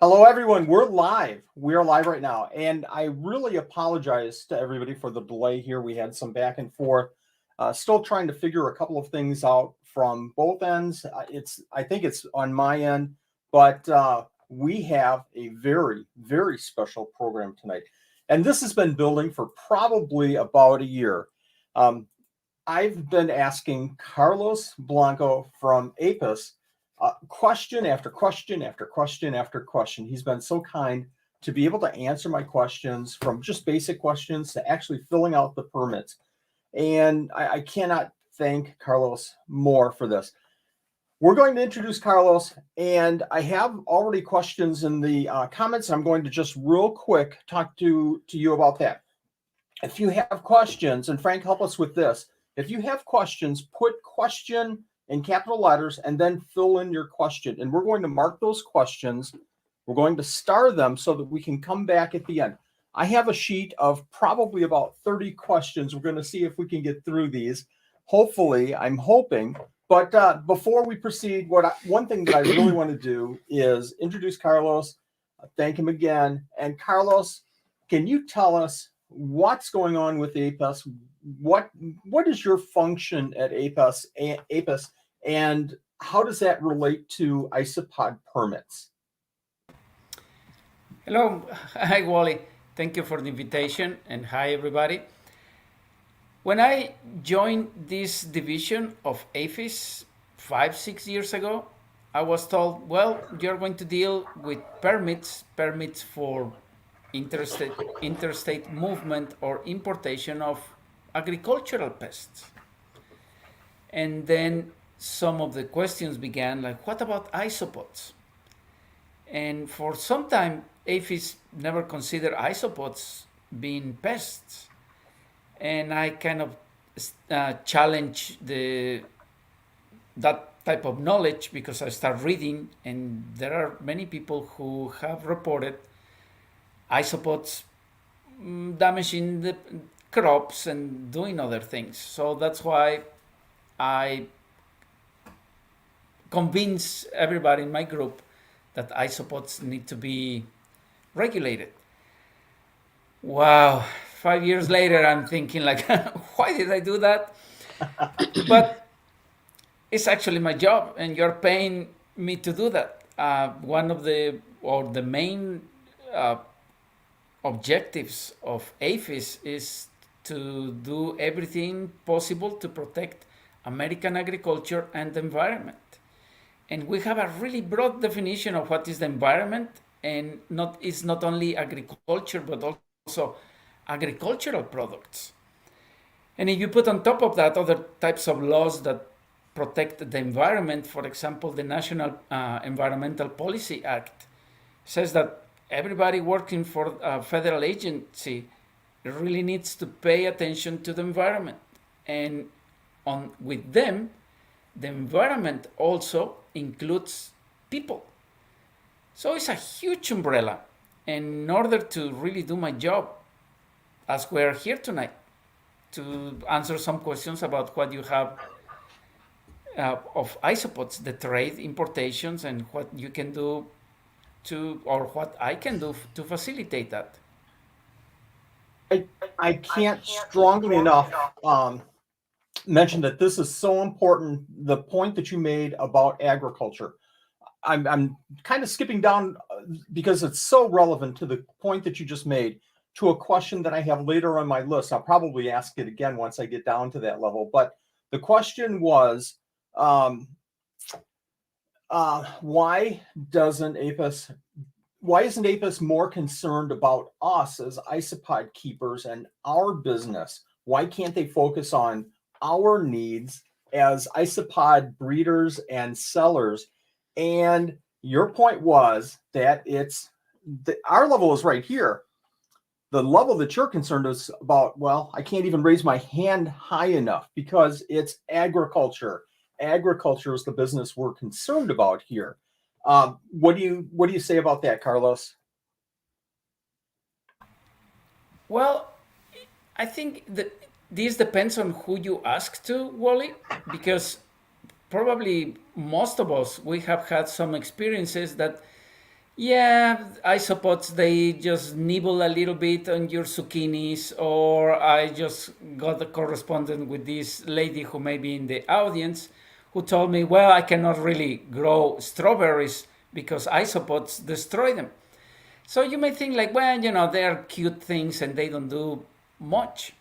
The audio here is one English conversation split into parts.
Hello, everyone. We're live. We are live right now. And I really apologize to everybody for the delay here. We had some back and forth. Still trying to figure a couple of things out from both ends. I think it's on my end, but we have a very, very special program tonight. And this has been building for probably about a year. Um, I've been asking Carlos Blanco from APHIS question after question after question after question. He's been so kind to be able to answer my questions, from just basic questions to actually filling out the permits. And I cannot thank Carlos more for this. We're going to introduce Carlos, and I have already questions in the comments. I'm going to just real quick talk to you about that. If you have questions, and Frank, help us with this. If you have questions, put question in capital letters and then fill in your question. And we're going to mark those questions. We're going to star them so that we can come back at the end. I have a sheet of probably about 30 questions. We're going to see if we can get through these. Hopefully, I'm hoping. But before we proceed, one thing that I really want to do is introduce Carlos, thank him again. And Carlos, can you tell us what's going on with APHIS? What is your function at APHIS, and how does that relate to Isopod Permits? Hello, hi Wally. Thank you for the invitation, and hi everybody. When I joined this division of APHIS 5-6 years ago, I was told, well, you're going to deal with permits for interstate movement or importation of agricultural pests. And then some of the questions began, like, what about isopods? And for some time, APHIS never considered isopods being pests. And I kind of challenge that type of knowledge, because I start reading, and there are many people who have reported isopods damaging the crops and doing other things. So that's why I convince everybody in my group that isopods need to be regulated. Wow, 5 years later, I'm thinking like, why did I do that? But it's actually my job, and you're paying me to do that. One of the main objectives of APHIS is to do everything possible to protect American agriculture and the environment. And we have a really broad definition of what is the environment, and it's not only agriculture but also agricultural products. And if you put on top of that other types of laws that protect the environment, for example, the National Environmental Policy Act says that everybody working for a federal agency really needs to pay attention to the environment. And with them, the environment also includes people. So it's a huge umbrella. And in order to really do my job, as we're here tonight, to answer some questions about what you have of isopods, the trade, importations, and what you can do or what I can do to facilitate that. I can't strongly enough mention that this is so important. The point that you made about agriculture, I'm kind of skipping down because it's so relevant to the point that you just made, to a question that I have later on my list. I'll probably ask it again once I get down to that level. But the question was, why isn't APHIS more concerned about us as isopod keepers and our business? Why can't they focus on our needs as isopod breeders and sellers? And your point was that our level is right here. The level that you're concerned is about, well, I can't even raise my hand high enough because it's agriculture. Agriculture is the business we're concerned about here. What do you say about that, Carlos? Well, I think that this depends on who you ask to, Wally, because probably most of us, we have had some experiences that Yeah, isopods, they just nibble a little bit on your zucchinis, or I just got a correspondent with this lady who may be in the audience who told me, well, I cannot really grow strawberries because isopods destroy them. So you may think like, well, they're cute things and they don't do much.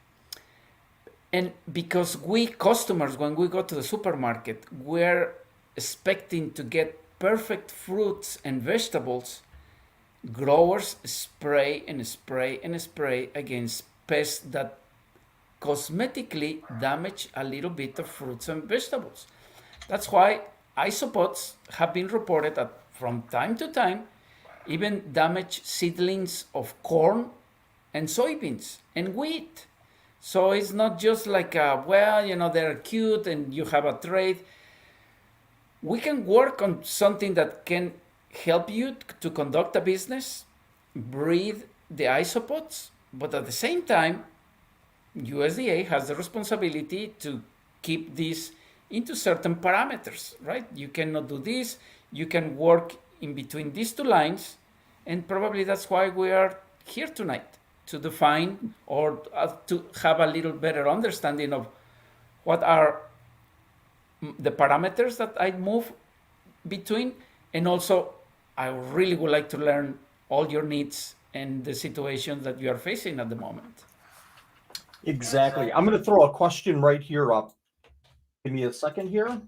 And because we customers, when we go to the supermarket, we're expecting to get perfect fruits and vegetables, growers spray and spray and spray against pests that cosmetically damage a little bit of fruits and vegetables. That's why isopods have been reported that from time to time even damage seedlings of corn and soybeans and wheat. So it's not just like, well, they're cute and you have a trade. We can work on something that can help you to conduct a business, breed the isopods, but at the same time, USDA has the responsibility to keep this into certain parameters, right? You cannot do this. You can work in between these two lines, and probably that's why we are here tonight to define or to have a little better understanding of what are the parameters that I move between, and also I really would like to learn all your needs and the situations that you are facing at the moment. Exactly. I'm going to throw a question right here up. Give me a second here.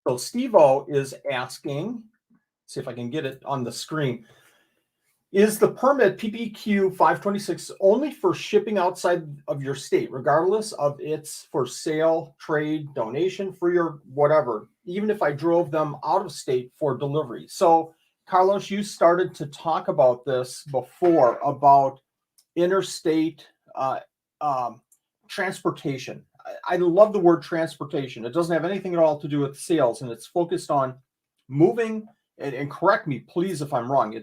So Steve-O is asking, see if I can get it on the screen. Is the permit PPQ 526 only for shipping outside of your state, regardless of it's for sale, trade, donation, free, or whatever, even if I drove them out of state for delivery? So, Carlos, you started to talk about this before about interstate transportation. I love the word transportation. It doesn't have anything at all to do with sales, and it's focused on moving. And correct me, please, if I'm wrong.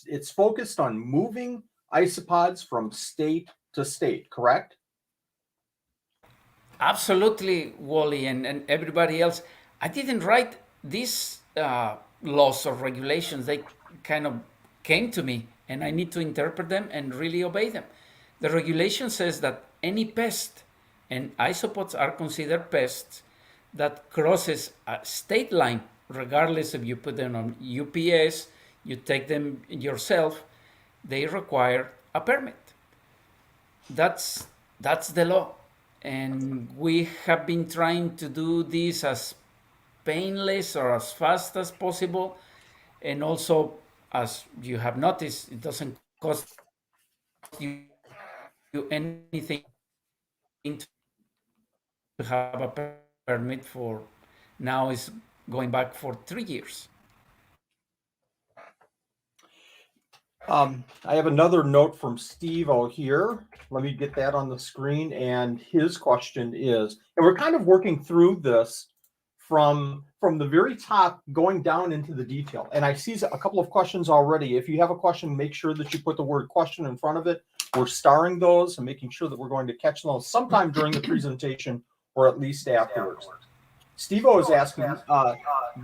It's focused on moving isopods from state to state. Correct? Absolutely, Wally, and everybody else. I didn't write these laws or regulations. They kind of came to me, and I need to interpret them and really obey them. The regulation says that any pest, and isopods are considered pests, that crosses a state line, regardless if you put them on UPS, you take them yourself, they require a permit. That's the law, and we have been trying to do this as painless or as fast as possible, and also, as you have noticed, it doesn't cost you anything to have a permit for now is going back for 3 years. I have another note from Steve-O here. Let me get that on the screen. And his question is, and we're kind of working through this from the very top going down into the detail. And I see a couple of questions already. If you have a question, make sure that you put the word question in front of it. We're starring those and making sure that we're going to catch those sometime during the presentation or at least afterwards. Steve-O is asking,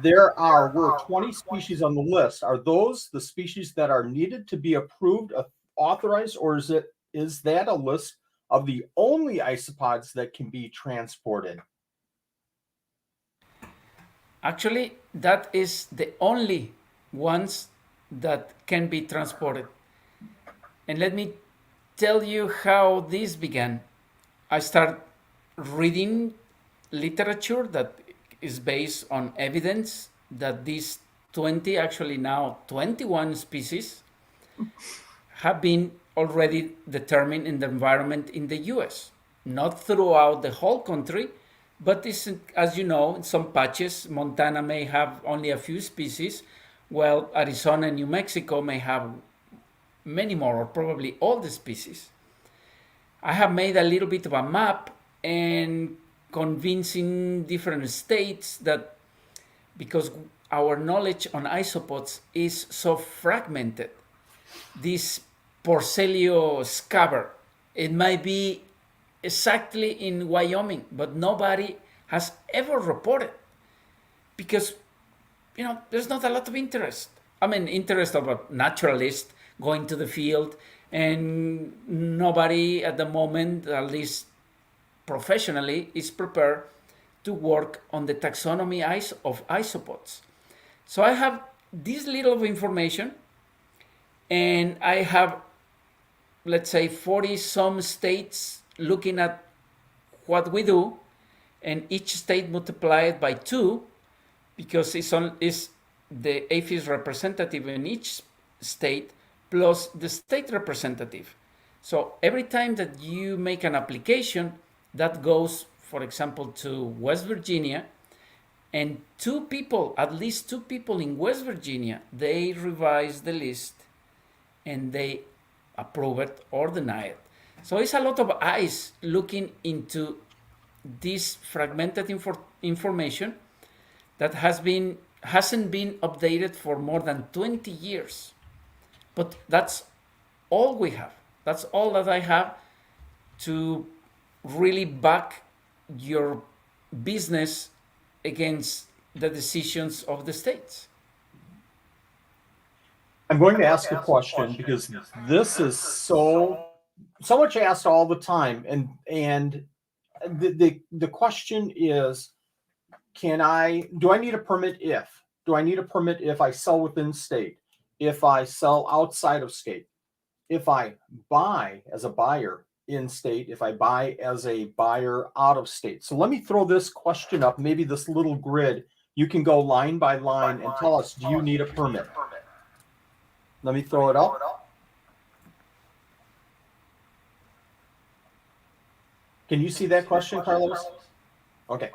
were 20 species on the list. Are those the species that are needed to be approved, authorized, or is that a list of the only isopods that can be transported? Actually, that is the only ones that can be transported. And let me tell you how this began. I started reading literature that is based on evidence that these 20, actually now 21 species, have been already determined in the environment in the US. Not throughout the whole country, but this, as you know, in some patches, Montana may have only a few species, while Arizona and New Mexico may have many more, or probably all the species. I have made a little bit of a map and convincing different states that because our knowledge on isopods is so fragmented, this Porcellio scabbard, it might be exactly in Wyoming, but nobody has ever reported because there's not a lot of interest. I'm an interest of a naturalist going to the field, and nobody at the moment, at least professionally, is prepared to work on the taxonomy of isopods. So I have this little of information, and I have, let's say, 40 some states looking at what we do, and each state multiplied by 2 because it's the APHIS representative in each state plus the state representative. So every time that you make an application, that goes, for example, to West Virginia, and at least two people in West Virginia, they revise the list and they approve it or deny it. So it's a lot of eyes looking into this fragmented information that hasn't been updated for more than 20 years. But that's all we have. That's all that I have to really back your business against the decisions of the states. I'm going to ask a question because this is so much asked all the time, and the question is, do I need a permit if I sell within state, if I sell outside of state, if I buy as a buyer in state, if I buy as a buyer out of state? So let me throw this question up, maybe this little grid. You can go line by line and tell us, do you need a permit? Let me throw it up. Can you see that question, Carlos? Okay.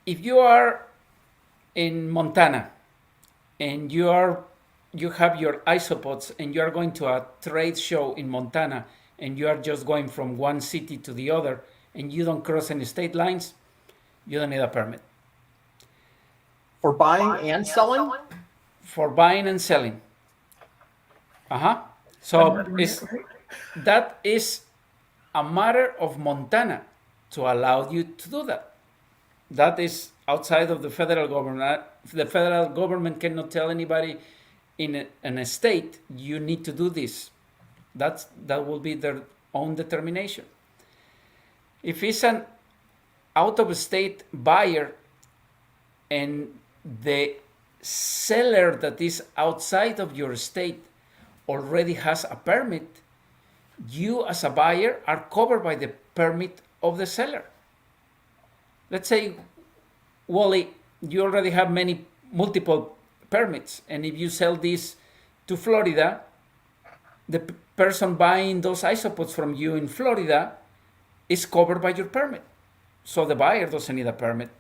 If you are in Montana and you have your isopods and you are going to a trade show in Montana and you are just going from one city to the other and you don't cross any state lines, you don't need a permit. For buying and selling? For buying and selling. So that is a matter of Montana to allow you to do that. That is outside of the federal government. The federal government cannot tell anybody in a state, you need to do this. That will be their own determination. If it's an out-of-state buyer and the seller that is outside of your state already has a permit, you as a buyer are covered by the permit of the seller. Let's say, Wally, you already have multiple permits, and if you sell this to Florida, the person buying those isopods from you in Florida is covered by your permit. So the buyer doesn't need a permit.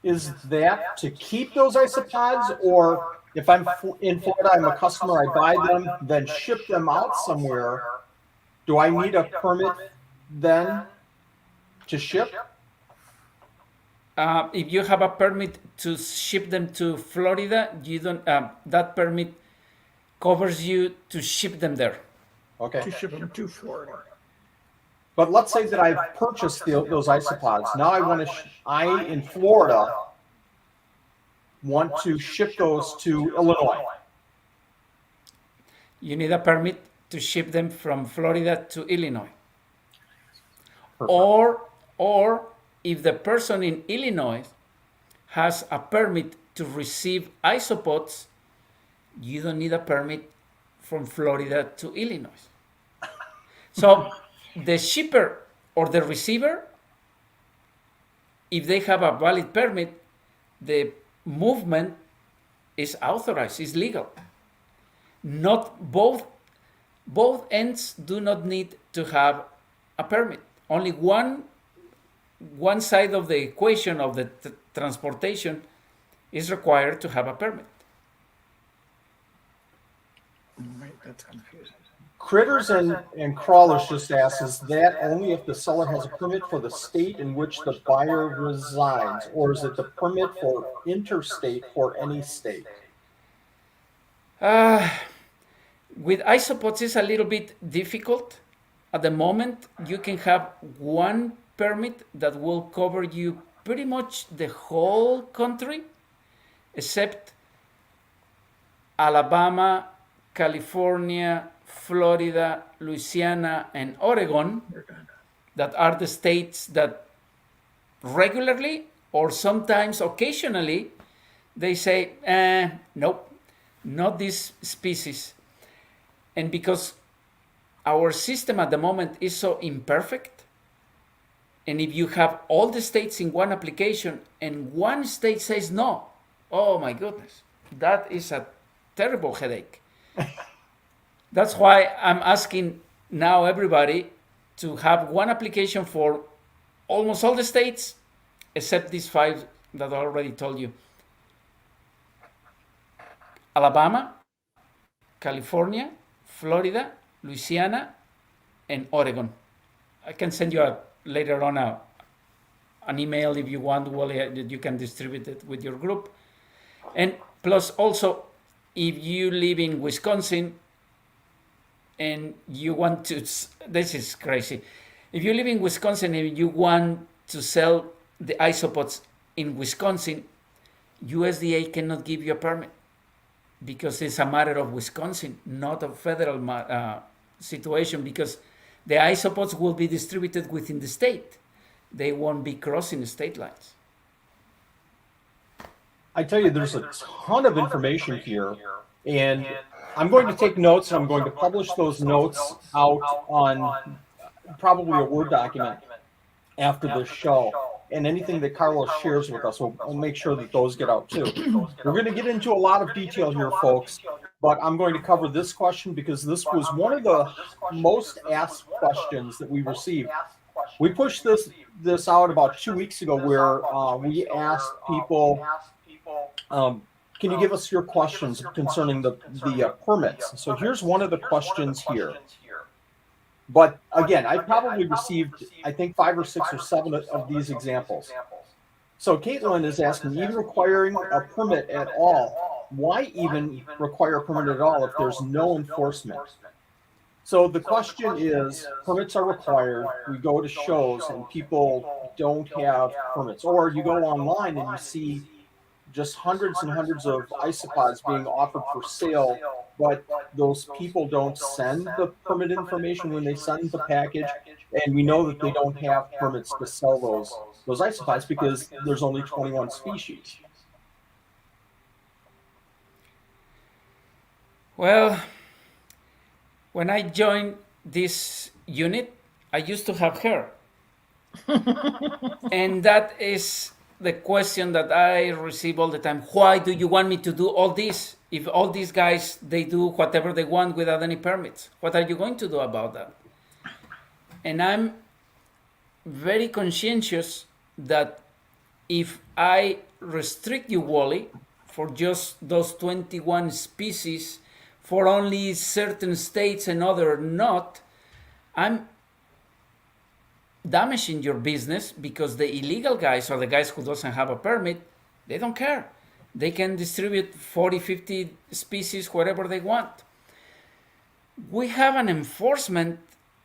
Is that to keep those isopods, or if I'm in Florida, I'm a customer, I buy them, then ship them out somewhere, do I need a permit then to ship? If you have a permit to ship them to Florida, you don't. That permit covers you to ship them there. Okay. To ship them to Florida. But let's say that I've purchased those isopods. Now I in Florida want to ship those to Illinois. You need a permit to ship them from Florida to Illinois. Perfect. Or if the person in Illinois has a permit to receive isopods, you don't need a permit from Florida to Illinois. So the shipper or the receiver, if they have a valid permit, the movement is authorized, is legal. Not both ends do not need to have a permit. Only one side of the equation of the transportation is required to have a permit. Right, that's confusing. Critters and Crawlers just asked, is that only if the seller has a permit for the state in which the buyer resides, or is it the permit for interstate for any state? With isopods, it's a little bit difficult. At the moment, you can have one permit that will cover you pretty much the whole country, except Alabama, California, Florida, Louisiana, and Oregon, We're done. that are the states that regularly or sometimes occasionally they say, nope, not this species. And because our system at the moment is so imperfect, and if you have all the states in one application and one state says no, oh my goodness, that is a terrible headache. That's why I'm asking now everybody to have one application for almost all the states except these 5 that I already told you: Alabama, California, Florida, Louisiana, and Oregon. I can send you later on an email if you want, that you can distribute it with your group. And plus also, if you live in Wisconsin and you want to, this is crazy. If you live in Wisconsin and you want to sell the isopods in Wisconsin, USDA cannot give you a permit because it's a matter of Wisconsin, not a federal situation, because the isopods will be distributed within the state. They won't be crossing the state lines. I tell you, there's a ton of information here, and I'm going to take notes, and I'm going to publish those notes out on probably a Word document after this show. And anything that Carlos shares with us, we'll make sure that those get out too. We're going to get into a lot of detail here, folks, but I'm going to cover this question because this was one of the most asked questions that we received. We pushed this out about 2 weeks ago, where we asked people, can you give us your questions concerning the permits? So here's one of the questions here. But again, I probably received, I think, 5 or 6 or 7 of these examples. So Caitlin is asking, even requiring a permit at all, why even require a permit at all if there's no enforcement? So the question is, permits are required. We go to shows and people don't have permits. Or you go online and you see just hundreds and hundreds of isopods being offered for sale, but those people don't send the permit information when they send the package, and we know that they don't have permits to sell those isopods because there's only 21 species. Well, when I joined this unit, I used to have hair. And that is the question that I receive all the time. Why do you want me to do all this? If all these guys, they do whatever they want without any permits, what are you going to do about that? And I'm very conscientious that if I restrict you, Wally, for just those 21 species, for only certain states and other not, I'm damaging your business, because the illegal guys or the guys who doesn't have a permit, they don't care. They can distribute 40, 50 species wherever they want. We have an enforcement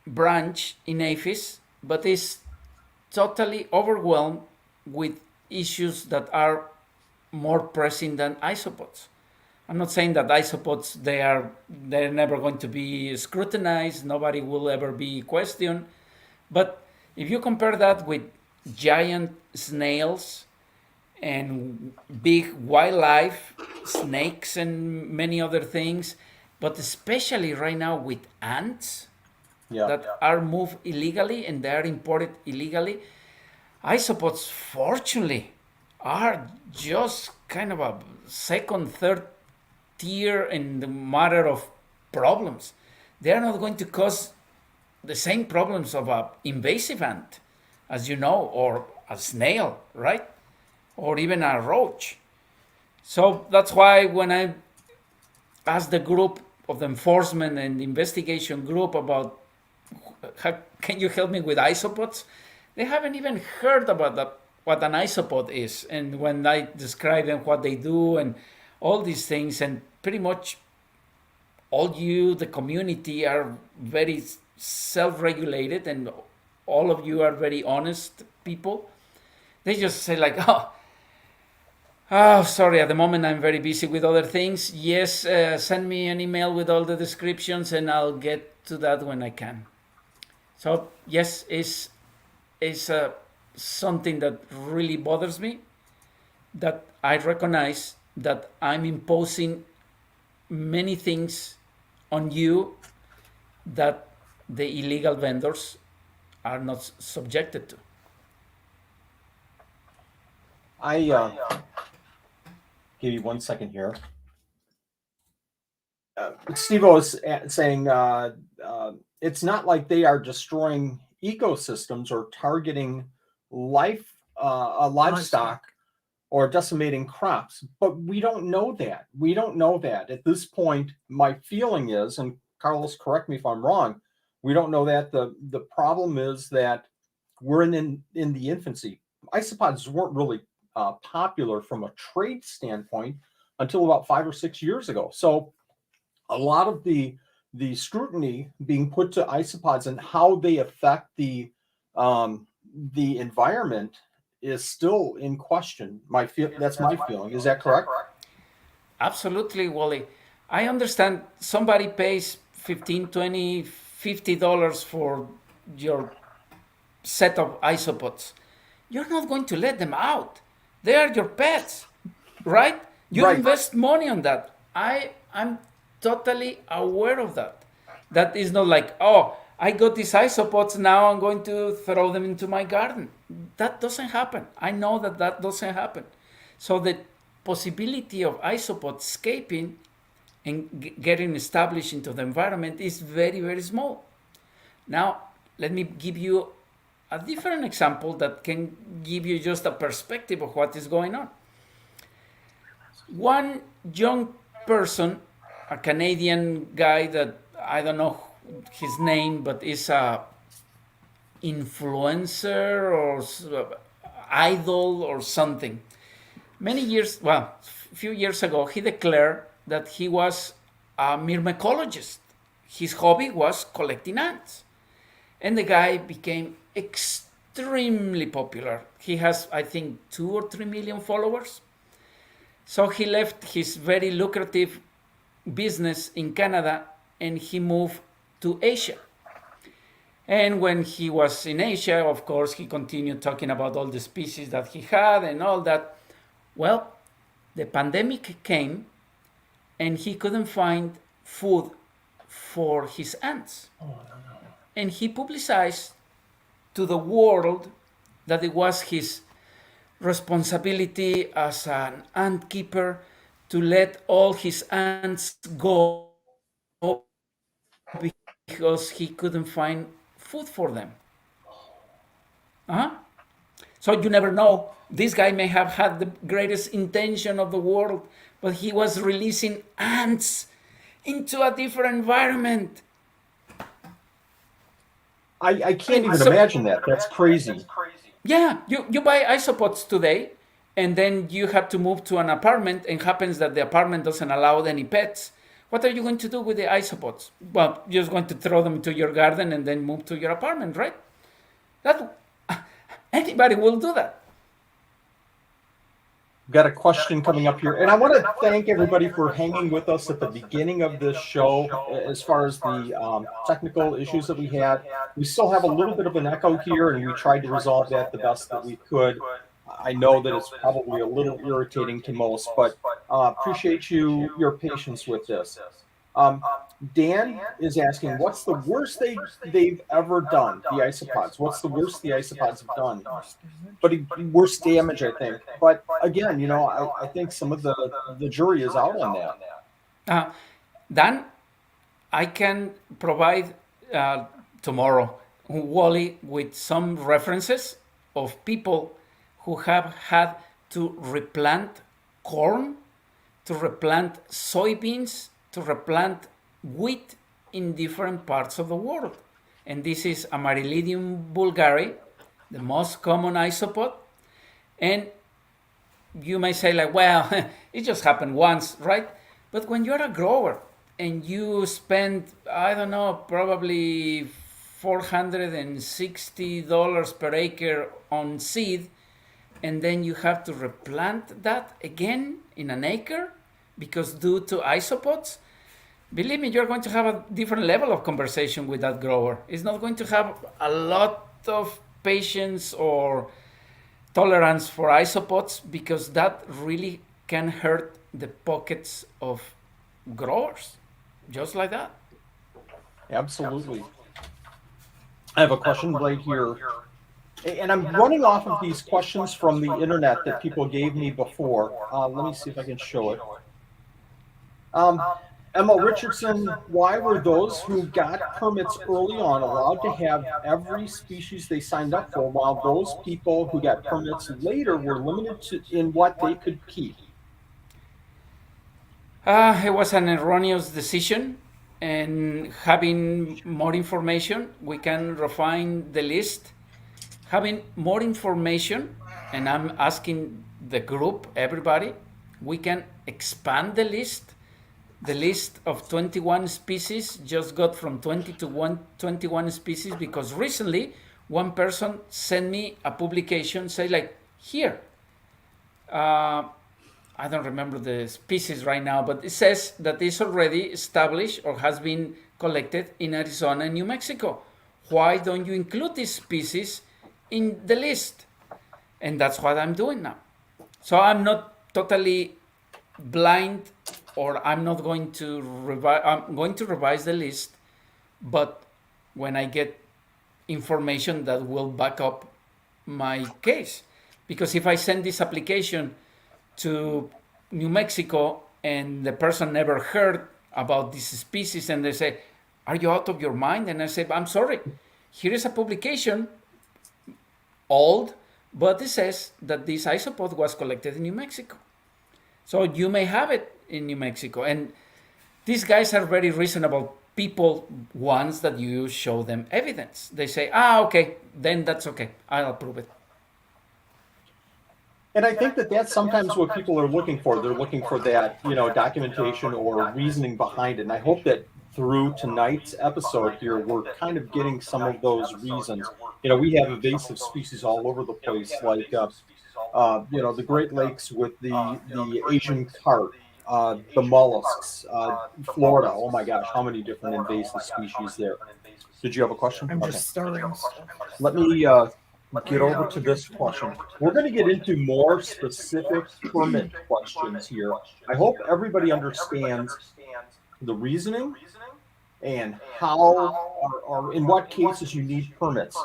branch in APHIS, but it's totally overwhelmed with issues that are more pressing than isopods. I'm not saying that isopods, they're never going to be scrutinized, nobody will ever be questioned, but if you compare that with giant snails and big wildlife, snakes and many other things, but especially right now with ants that are moved illegally and they are imported illegally, isopods, fortunately, are just kind of a second, third tier in the matter of problems. They are not going to cause the same problems of an invasive ant, as you know, or a snail, right? Or even a roach. So that's why when I asked the group of the enforcement and investigation group about how can you help me with isopods, they haven't even heard about what an isopod is. And when I describe them, what they do and all these things, and pretty much all you, the community, are very self-regulated, and all of you are very honest people. They just say like, oh, Oh, sorry, at the moment I'm very busy with other things. Yes, send me an email with all the descriptions and I'll get to that when I can. So, yes, it's something that really bothers me, that I recognize that I'm imposing many things on you that the illegal vendors are not subjected to. I give you 1 second here. Steve was saying it's not like they are destroying ecosystems or targeting livestock or decimating crops, but we don't know that. We don't know that at this point. My feeling is, and Carlos, correct me if I'm wrong, we don't know that. The problem is that we're in the infancy. Isopods weren't really popular from a trade standpoint until about 5 or 6 years ago. So a lot of the scrutiny being put to isopods and how they affect the environment is still in question. That's my feeling. Is that correct? Absolutely, Wally. I understand somebody pays 15, 20, $50 for your set of isopods. You're not going to let them out. They are your pets, right? You Right. invest money on that. I'm totally aware of that. That is not like, oh, I got these isopods, now I'm going to throw them into my garden. That doesn't happen. I know that that doesn't happen. So the possibility of isopods escaping and getting established into the environment is very, very small. Now, let me give you a different example that can give you just a perspective of what is going on. One young person, a Canadian guy that I don't know his name, but is a influencer or idol or something. Many years, well, a few years ago, he declared that he was a myrmecologist. His hobby was collecting ants. And the guy became extremely popular. He has, I think, 2 or 3 million followers. So he left his very lucrative business in Canada and he moved to Asia. And when he was in Asia, of course, he continued talking about all the species that he had and all that. Well, the pandemic came and he couldn't find food for his ants. And he publicized to the world that it was his responsibility as an ant keeper to let all his ants go because he couldn't find food for them. Uh-huh. So you never know. This guy may have had the greatest intention of the world, but he was releasing ants into a different environment. I can't even imagine that. That's crazy. Yeah, you buy isopods today, and then you have to move to an apartment, and happens that the apartment doesn't allow any pets. What are you going to do with the isopods? Well, you're just going to throw them into your garden and then move to your apartment, right? That anybody will do that. Got a question coming up here, and I want to thank everybody for hanging with us at the beginning of this show. As far as the technical issues that we had, we still have a little bit of an echo here, and we tried to resolve that the best that we could. I know that it's probably a little irritating to most, but appreciate your patience with this. Dan is asking, what's the worst they've ever done, the isopods? What's the worst the isopods have done? But worst damage, I think. But again, I think some of the jury is out on that. Dan, I can provide tomorrow, Wally, with some references of people who have had to replant corn, to replant soybeans, to replant wheat in different parts of the world. And this is Amaryllidium bulgari, the most common isopod. And you may say like, well, it just happened once, right? But when you're a grower and you spend, I don't know, probably $460 per acre on seed, and then you have to replant that again in an acre, because due to isopods, believe me, you're going to have a different level of conversation with that grower. It's not going to have a lot of patience or tolerance for isopods, because that really can hurt the pockets of growers, just like that. Absolutely. I have a question right here. And I'm running off of these questions from the internet that people gave me before. Let me see if I can show it. Emma Richardson, why were those who got permits early on allowed to have every species they signed up for, while those people who got permits later were limited to in what they could keep? It was an erroneous decision, and having more information, we can refine the list. Having more information, and I'm asking the group, everybody, we can expand the list. The list of 21 species just got from 20 to 21 species, because recently one person sent me a publication, say like, here, I don't remember the species right now, but it says that it's already established or has been collected in Arizona and New Mexico. Why don't you include these species in the list? And that's what I'm doing now. So I'm not totally blind, or I'm not going to revise. I'm going to revise the list, but when I get information that will back up my case, because if I send this application to New Mexico and the person never heard about this species, and they say, "Are you out of your mind?" And I say, "I'm sorry. Here is a publication, old, but it says that this isopod was collected in New Mexico. So you may have it in New Mexico." And these guys are very reasonable people once that you show them evidence. They say, okay, then that's okay. I'll approve it. And I think that that's sometimes what people are looking for. They're looking for that, documentation or reasoning behind it. And I hope that through tonight's episode here, we're kind of getting some of those reasons. We have invasive species all over the place, like, the Great Lakes with the Asian carp, the mollusks, Florida. Oh my gosh, how many different invasive species there. Did you have a question? I'm just starting. Let me get over to this question. We're going to get into more specific permit questions here. I hope everybody understands the reasoning and how or in what cases you need permits.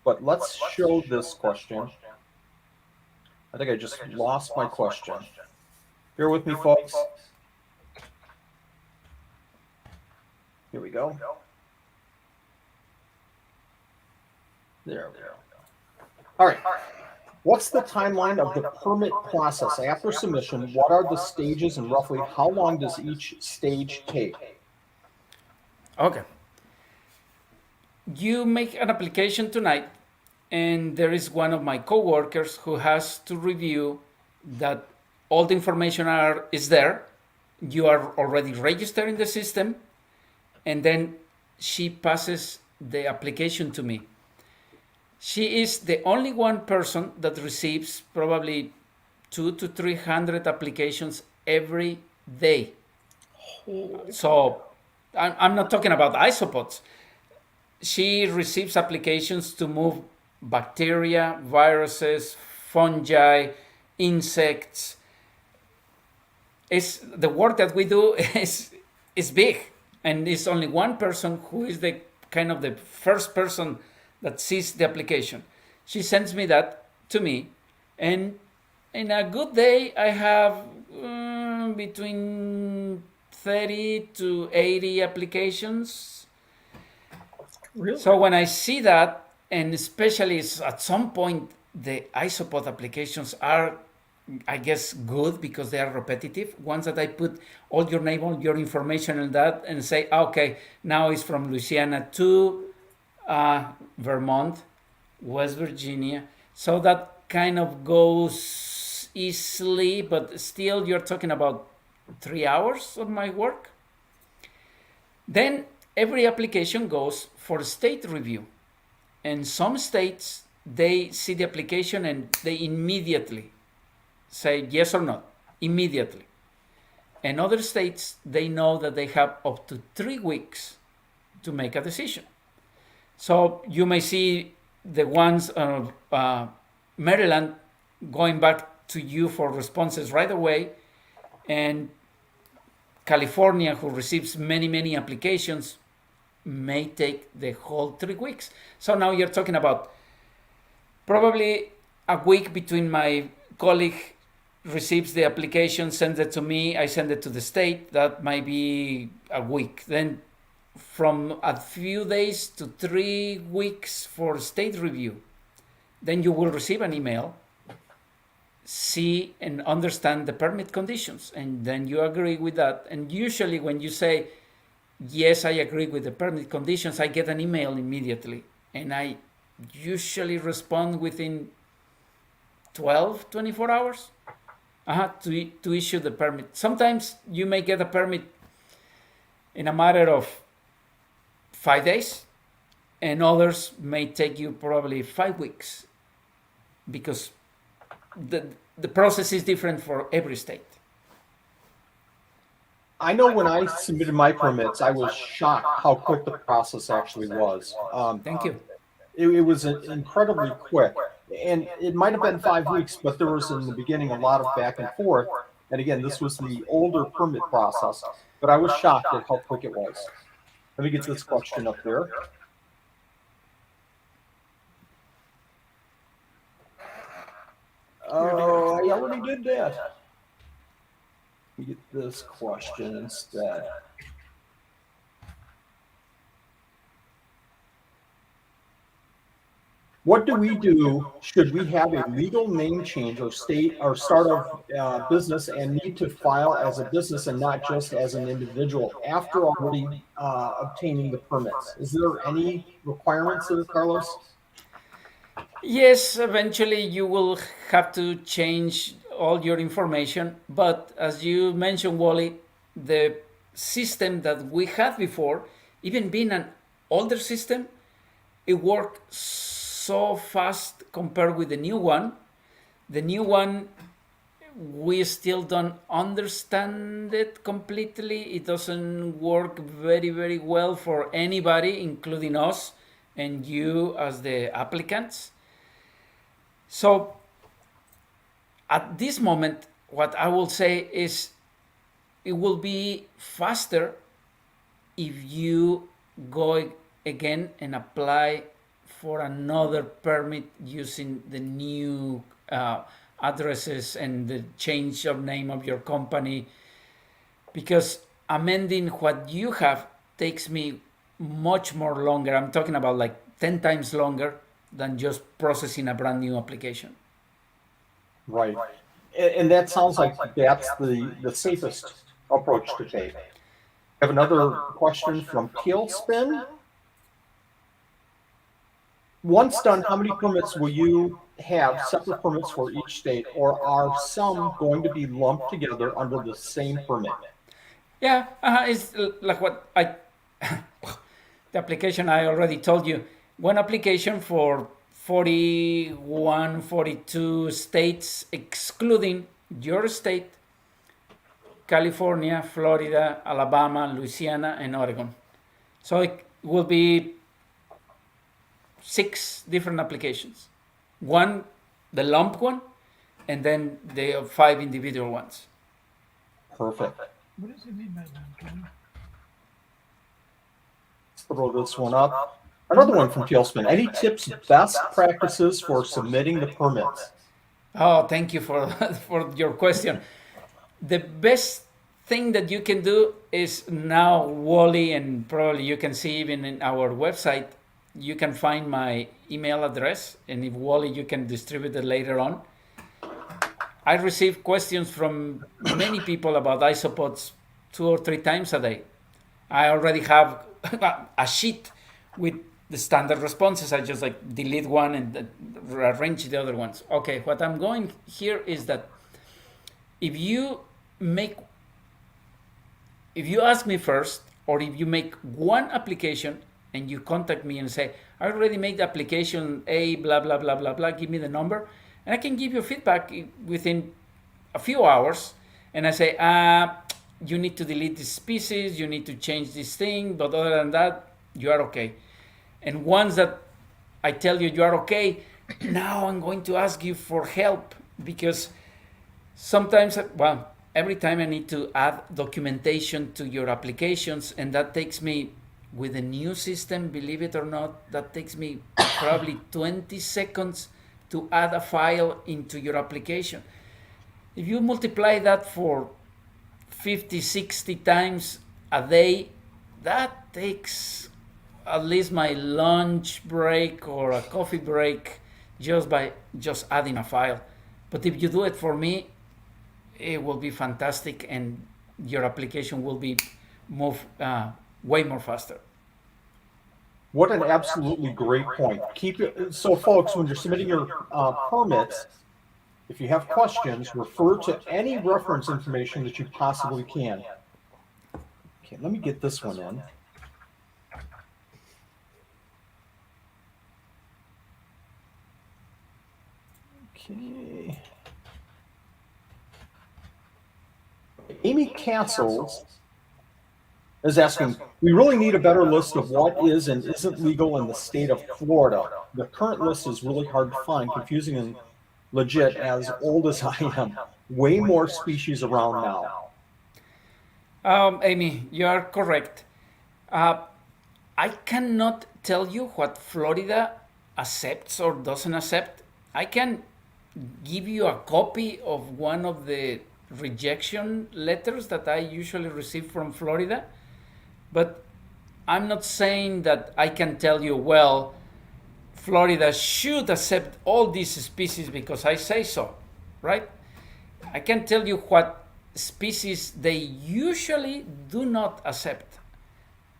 But let's show this question. I think I just lost my question. Bear with me, folks. Here we go. There we go. All right. What's the timeline of the permit process after submission? What are the stages, and roughly how long does each stage take? Okay. You make an application tonight, and there is one of my coworkers who has to review that all the information is there. You are already registered in the system, and then she passes the application to me. She is the only one person that receives probably 200 to 300 applications every day. So I'm not talking about isopods. She receives applications to move bacteria, viruses, fungi, insects. The work that we do is big, and it's only one person who is the kind of the first person that sees the application. She sends me that to me, and in a good day I have between 30 to 80 applications. Really? So when I see that, and especially at some point the isopod applications are, I guess, good because they are repetitive. Once that I put all your name, all your information and that, and say, okay, now it's from Louisiana to Vermont, West Virginia. So that kind of goes easily, but still you're talking about 3 hours of my work. Then every application goes for state review. And some states, they see the application and they immediately say yes or no, immediately. And other states, they know that they have up to 3 weeks to make a decision. So you may see the ones of Maryland going back to you for responses right away, and California, who receives many, many applications, may take the whole 3 weeks. So now you're talking about probably a week between my colleague receives the application, sends it to me, I send it to the state. That might be a week. Then from a few days to 3 weeks for state review. Then you will receive an email, see and understand the permit conditions, and then you agree with that. And usually when you say, yes, I agree with the permit conditions, I get an email immediately. And I usually respond within 12, 24 hours to issue the permit. Sometimes you may get a permit in a matter of 5 days, and others may take you probably 5 weeks, because the process is different for every state. I know when I submitted my permits, I was shocked how quick the process actually was. Thank you. It was incredibly quick. And it might have been 5 weeks, but there was in the beginning a lot of back and forth. And again, this was the older permit process, but I was shocked at how quick it was. Let me get this question up there. Oh, I already did that. Let me get this question instead. What do we do should we have a legal name change or state or start a business and need to file as a business and not just as an individual after already obtaining the permits? Is there any requirements there, Carlos? Yes, eventually you will have to change all your information. But as you mentioned, Wally, the system that we had before, even being an older system, it worked so fast compared with the new one. The new one, we still don't understand it completely. It doesn't work very, very well for anybody, including us and you as the applicants. So at this moment, what I will say is it will be faster if you go again and apply for another permit using the new addresses and the change of name of your company, because amending what you have takes me much more longer. I'm talking about like 10 times longer than just processing a brand new application. Right. And that sounds like that's the safest approach to take. I have another question from Tailspin. Once done, how many permits will you have, separate permits for each state, or are some going to be lumped together under the same permit? Yeah, it's like what the application I already told you. One application for 41, 42 states, excluding your state, California, Florida, Alabama, Louisiana, and Oregon. So it will be 6 different applications. One, the lump one, and then the 5 individual ones. Perfect. What does it mean by that? Let's throw this one up. Another one from Tailspin. Any tips, best practices for submitting the permits? Oh, thank you for your question. The best thing that you can do is now, Wally, and probably you can see even in our website, you can find my email address, and if Wally, you can distribute it later on. I receive questions from many people about isopods 2 or 3 times a day. I already have a sheet with the standard responses. I just like delete one and arrange the other ones. Okay, what I'm going here is that if you ask me first, or if you make one application, and you contact me and say, I already made the application A, blah, blah, blah, blah, blah, give me the number, and I can give you feedback within a few hours, and I say, you need to delete this species, you need to change this thing, but other than that, you are okay. And once that I tell you are okay, now I'm going to ask you for help, because sometimes, well, every time I need to add documentation to your applications, and that takes me, with a new system, believe it or not, that takes me probably 20 seconds to add a file into your application. If you multiply that for 50, 60 times a day, that takes at least my lunch break or a coffee break just by just adding a file. But if you do it for me, it will be fantastic, and your application will be move way more faster. What an absolutely great point. Keep it so, folks. When you're submitting your permits, if you have questions, refer to any reference information that you possibly can. Okay, let me get this one in. Okay. Amy Castles is asking, we really need a better list of what is and isn't legal in the state of Florida. The current list is really hard to find, confusing, and legit as old as I am. Way more species around now. Amy, you are correct. I cannot tell you what Florida accepts or doesn't accept. I can give you a copy of one of the rejection letters that I usually receive from Florida, but I'm not saying that I can tell you, well, Florida should accept all these species because I say so, right? I can tell you what species they usually do not accept,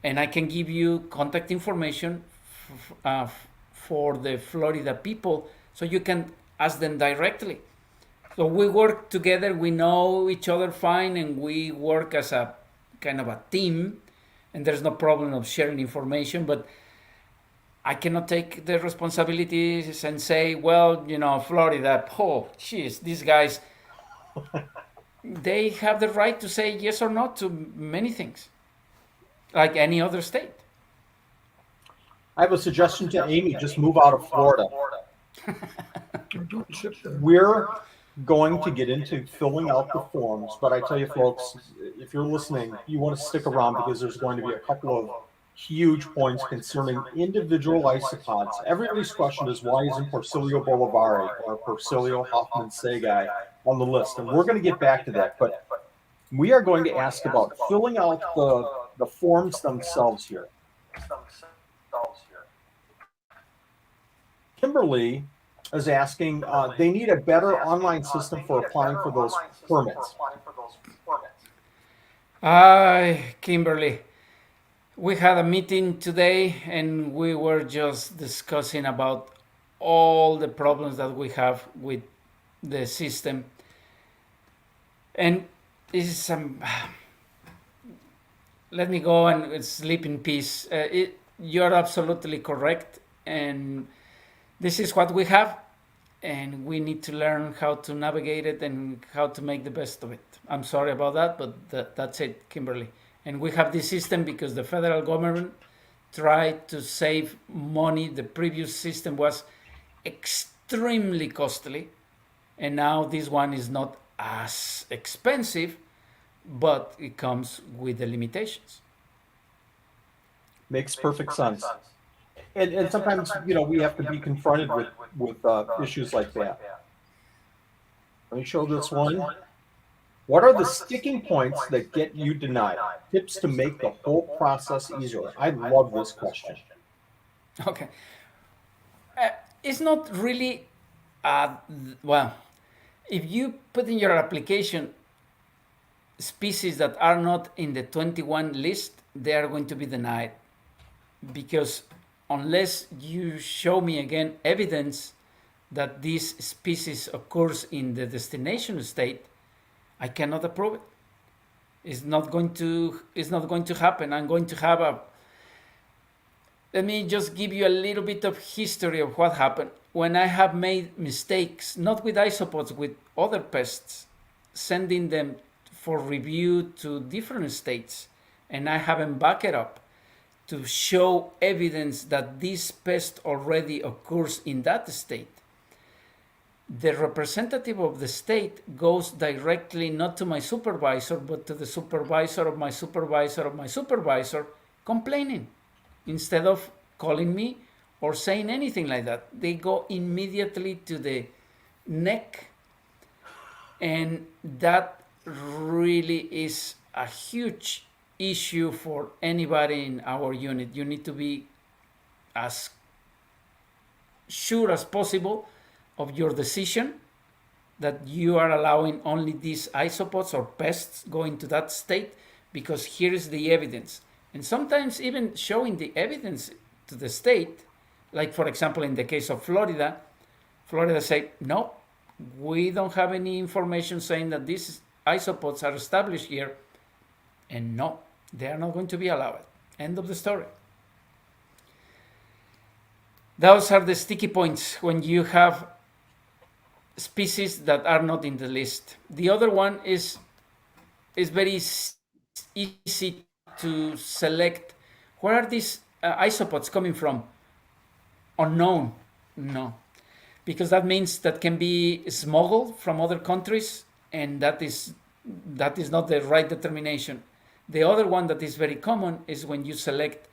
and I can give you contact information for the Florida people so you can ask them directly. So we work together, we know each other fine, and we work as a kind of a team, and there's no problem of sharing information, but I cannot take the responsibilities and say, well, Florida, oh, geez, these guys, they have the right to say yes or no to many things, like any other state. I have a suggestion to Amy, just move out of Florida. We're going to get into filling out the forms, but I tell you folks, if you're listening, you want to stick around because there's going to be a couple of huge points concerning individual isopods. Everybody's question is, why isn't Porcilio bolivari or Porcilio hoffman-segai on the list? And we're going to get back to that, but we are going to ask about filling out the forms themselves here. Kimberly is asking, they need a better online system for applying for those permits. Kimberly, we had a meeting today and we were just discussing about all the problems that we have with the system. And this is let me go and sleep in peace. You're absolutely correct. And this is what we have, and we need to learn how to navigate it and how to make the best of it. I'm sorry about that, but that's it, Kimberly. And we have this system because the federal government tried to save money. The previous system was extremely costly, and now this one is not as expensive, but it comes with the limitations. Makes perfect sense. And sometimes, we have to be confronted with issues like that. Let me show this one. What are the sticking points that get you denied? Tips to make the whole process easier. I love this question. Okay. It's not really, well, if you put in your application species that are not in the 21 list, they are going to be denied, because unless you show me again evidence that this species occurs in the destination state, I cannot approve it. It's not going to happen. I'm going to have let me just give you a little bit of history of what happened. When I have made mistakes, not with isopods, with other pests, sending them for review to different states, and I haven't backed it up to show evidence that this pest already occurs in that state, the representative of the state goes directly not to my supervisor, but to the supervisor of my supervisor of my supervisor, complaining instead of calling me or saying anything like that. They go immediately to the neck, and that really is a huge issue for anybody in our unit. You need to be as sure as possible of your decision that you are allowing only these isopods or pests go into that state, because here is the evidence. And sometimes even showing the evidence to the state, like for example in the case of Florida say, no, we don't have any information saying that these isopods are established here, and no, they are not going to be allowed. End of the story. Those are the sticky points when you have species that are not in the list. The other one is very easy to select. Where are these isopods coming from? Unknown. No, because that means that can be smuggled from other countries, and that is not the right determination. The other one that is very common is when you select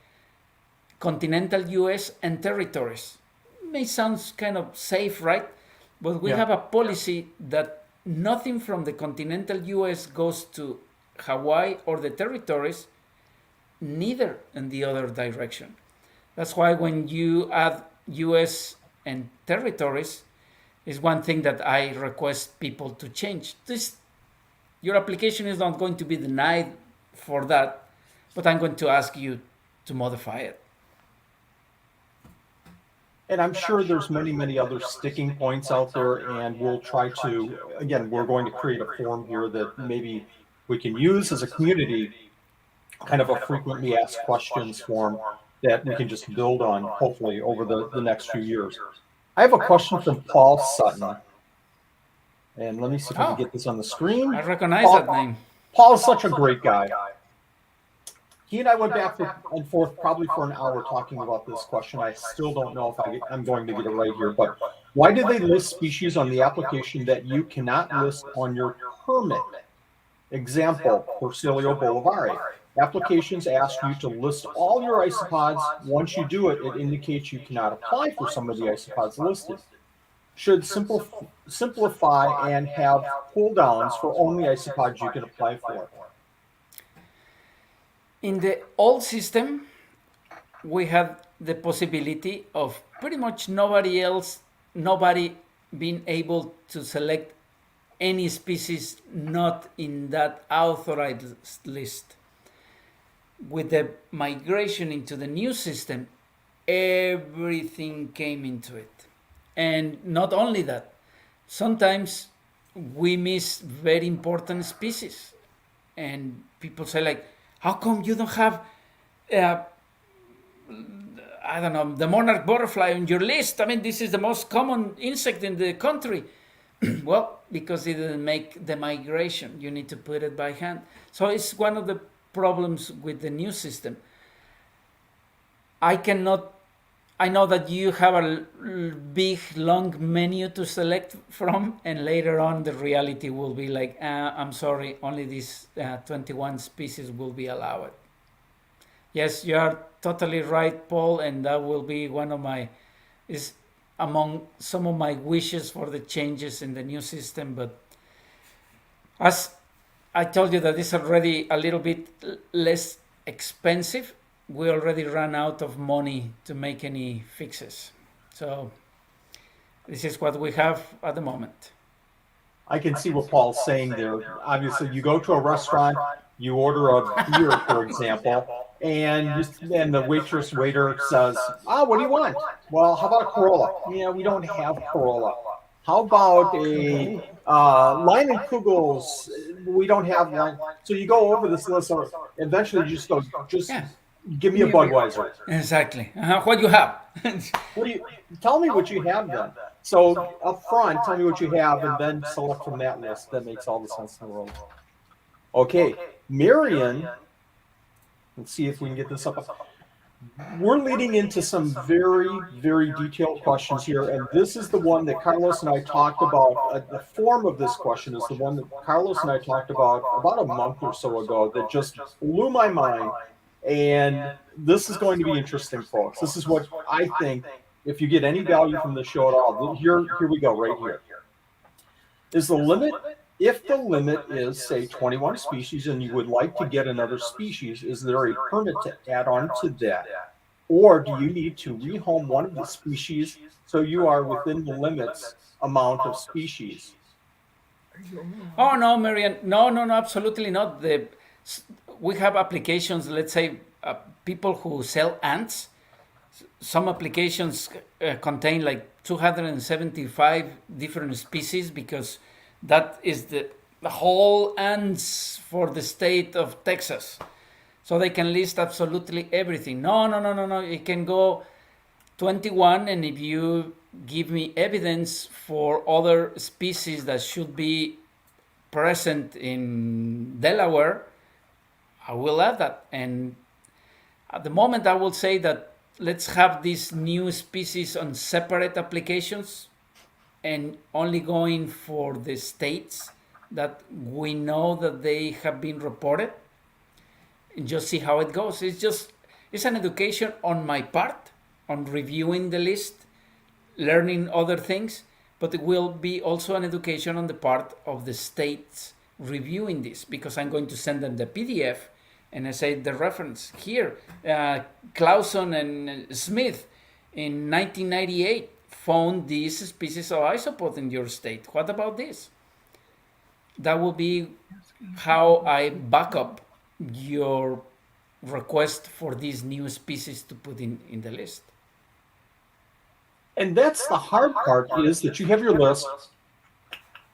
continental US and territories. May sound kind of safe, right? But we have a policy that nothing from the continental US goes to Hawaii or the territories, neither in the other direction. That's why when you add US and territories, is one thing that I request people to change. Your application is not going to be denied for that, but I'm going to ask you to modify it. And I'm sure there's many other sticking points out there, and we'll try to, again, we're going to create a form here that maybe we can use as a community, kind of a frequently asked questions form that we can just build on, hopefully, over the next few years. I have a question from Paul Sutton. And let me see if I can get this on the screen. I recognize that name. Paul is such a great guy. He and I went back and forth probably for an hour talking about this question. I still don't know if I'm going to get it right here, but why did they list species on the application that you cannot list on your permit? Example, Porcellio bolivari. Applications ask you to list all your isopods. Once you do it, it indicates you cannot apply for some of the isopods listed. Should simplify and have pull downs for only isopods you can apply for. In the old system, we had the possibility of pretty much nobody being able to select any species not in that authorized list. With the migration into the new system, everything came into it. And not only that, sometimes we miss very important species. And people say like, how come you don't have, I don't know, the monarch butterfly on your list? I mean, this is the most common insect in the country. Well, because it didn't make the migration. You need to put it by hand. So it's one of the problems with the new system. I know that you have a big, long menu to select from, and later on the reality will be like, I'm sorry, only these 21 species will be allowed. Yes, you are totally right, Paul, and that will be is among some of my wishes for the changes in the new system. But as I told you that it's already a little bit less expensive, we already ran out of money to make any fixes. So this is what we have at the moment. I can see what Paul's saying there. Obviously, you go to a restaurant, you order a beer, for example, and the waiter says, what do you want? Well, how about a Corolla? Yeah, we don't have a Corolla. How about a Leinenkugels? We don't have one. So you go over this list, or eventually you just go, Give me a Budweiser. Exactly. What you have? What do you tell me what you have then? So up front, tell me what you have, and then select from that list. That makes all the sense in the world. Okay, Marion. Let's see if we can get this up. We're leading into some very, very detailed questions here, and this is the one that Carlos and I talked about. The form of this question is the one that Carlos and I talked about a month or so ago that just blew my mind. And this is going to be interesting, folks. This is what I think, if you get any value from the show at all, here we go, right here. Is the limit, if the limit is, say, 21 species and you would like to get another species, is there a permit to add on to that? Or do you need to rehome one of the species so you are within the limits amount of species? Oh no, Marian, no, absolutely not. We have applications. Let's say people who sell ants. Some applications contain like 275 different species because that is the whole ants for the state of Texas. So they can list absolutely everything. No. It can go 21, and if you give me evidence for other species that should be present in Delaware, I will add that. And at the moment, I will say that let's have these new species on separate applications and only going for the states that we know that they have been reported, and just see how it goes. It's an education on my part on reviewing the list, learning other things, but it will be also an education on the part of the states reviewing this, because I'm going to send them the PDF and I say the reference here, Clausen and Smith in 1998 found this species of isopod in your state. What about this? That will be how I back up your request for these new species to put in the list. And that's the hard part, is that you have your list.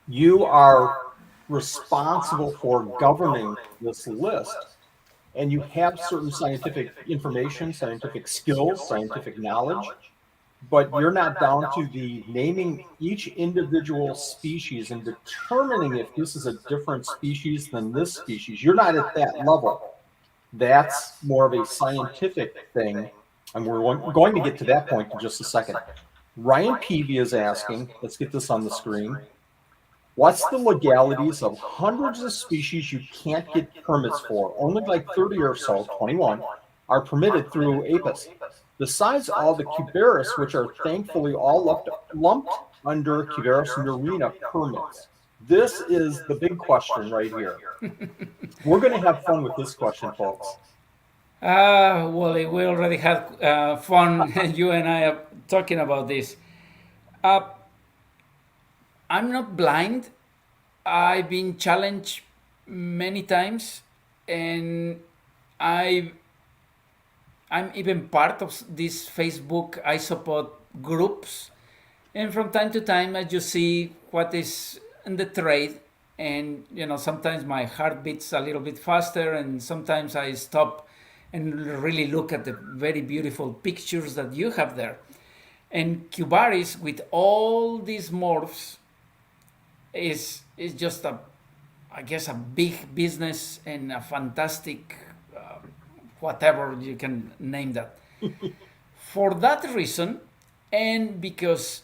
You are responsible for governing this list. And you have certain scientific information, scientific skills, scientific knowledge, but you're not down to the naming each individual species and determining if this is a different species than this species. You're not at that level. That's more of a scientific thing, and we're going to get to that point in just a second. Ryan Peavy is asking, let's get this on the screen, what's the legalities of hundreds of species you can't get permits for? Only like 30 or so, 21, are permitted through APHIS. Besides all the Cubaris, which are thankfully all lumped under Cubaris Murina permits. This is the big question right here. We're going to have fun with this question, folks. Wally, we already had fun, you and I are talking about this. I'm not blind. I've been challenged many times, and I'm even part of these Facebook Isopod groups. And from time to time, I just see what is in the trade. And, sometimes my heart beats a little bit faster, and sometimes I stop and really look at the very beautiful pictures that you have there. And Cubaris, with all these morphs, is just I guess a big business and a fantastic whatever you can name that. For that reason, and because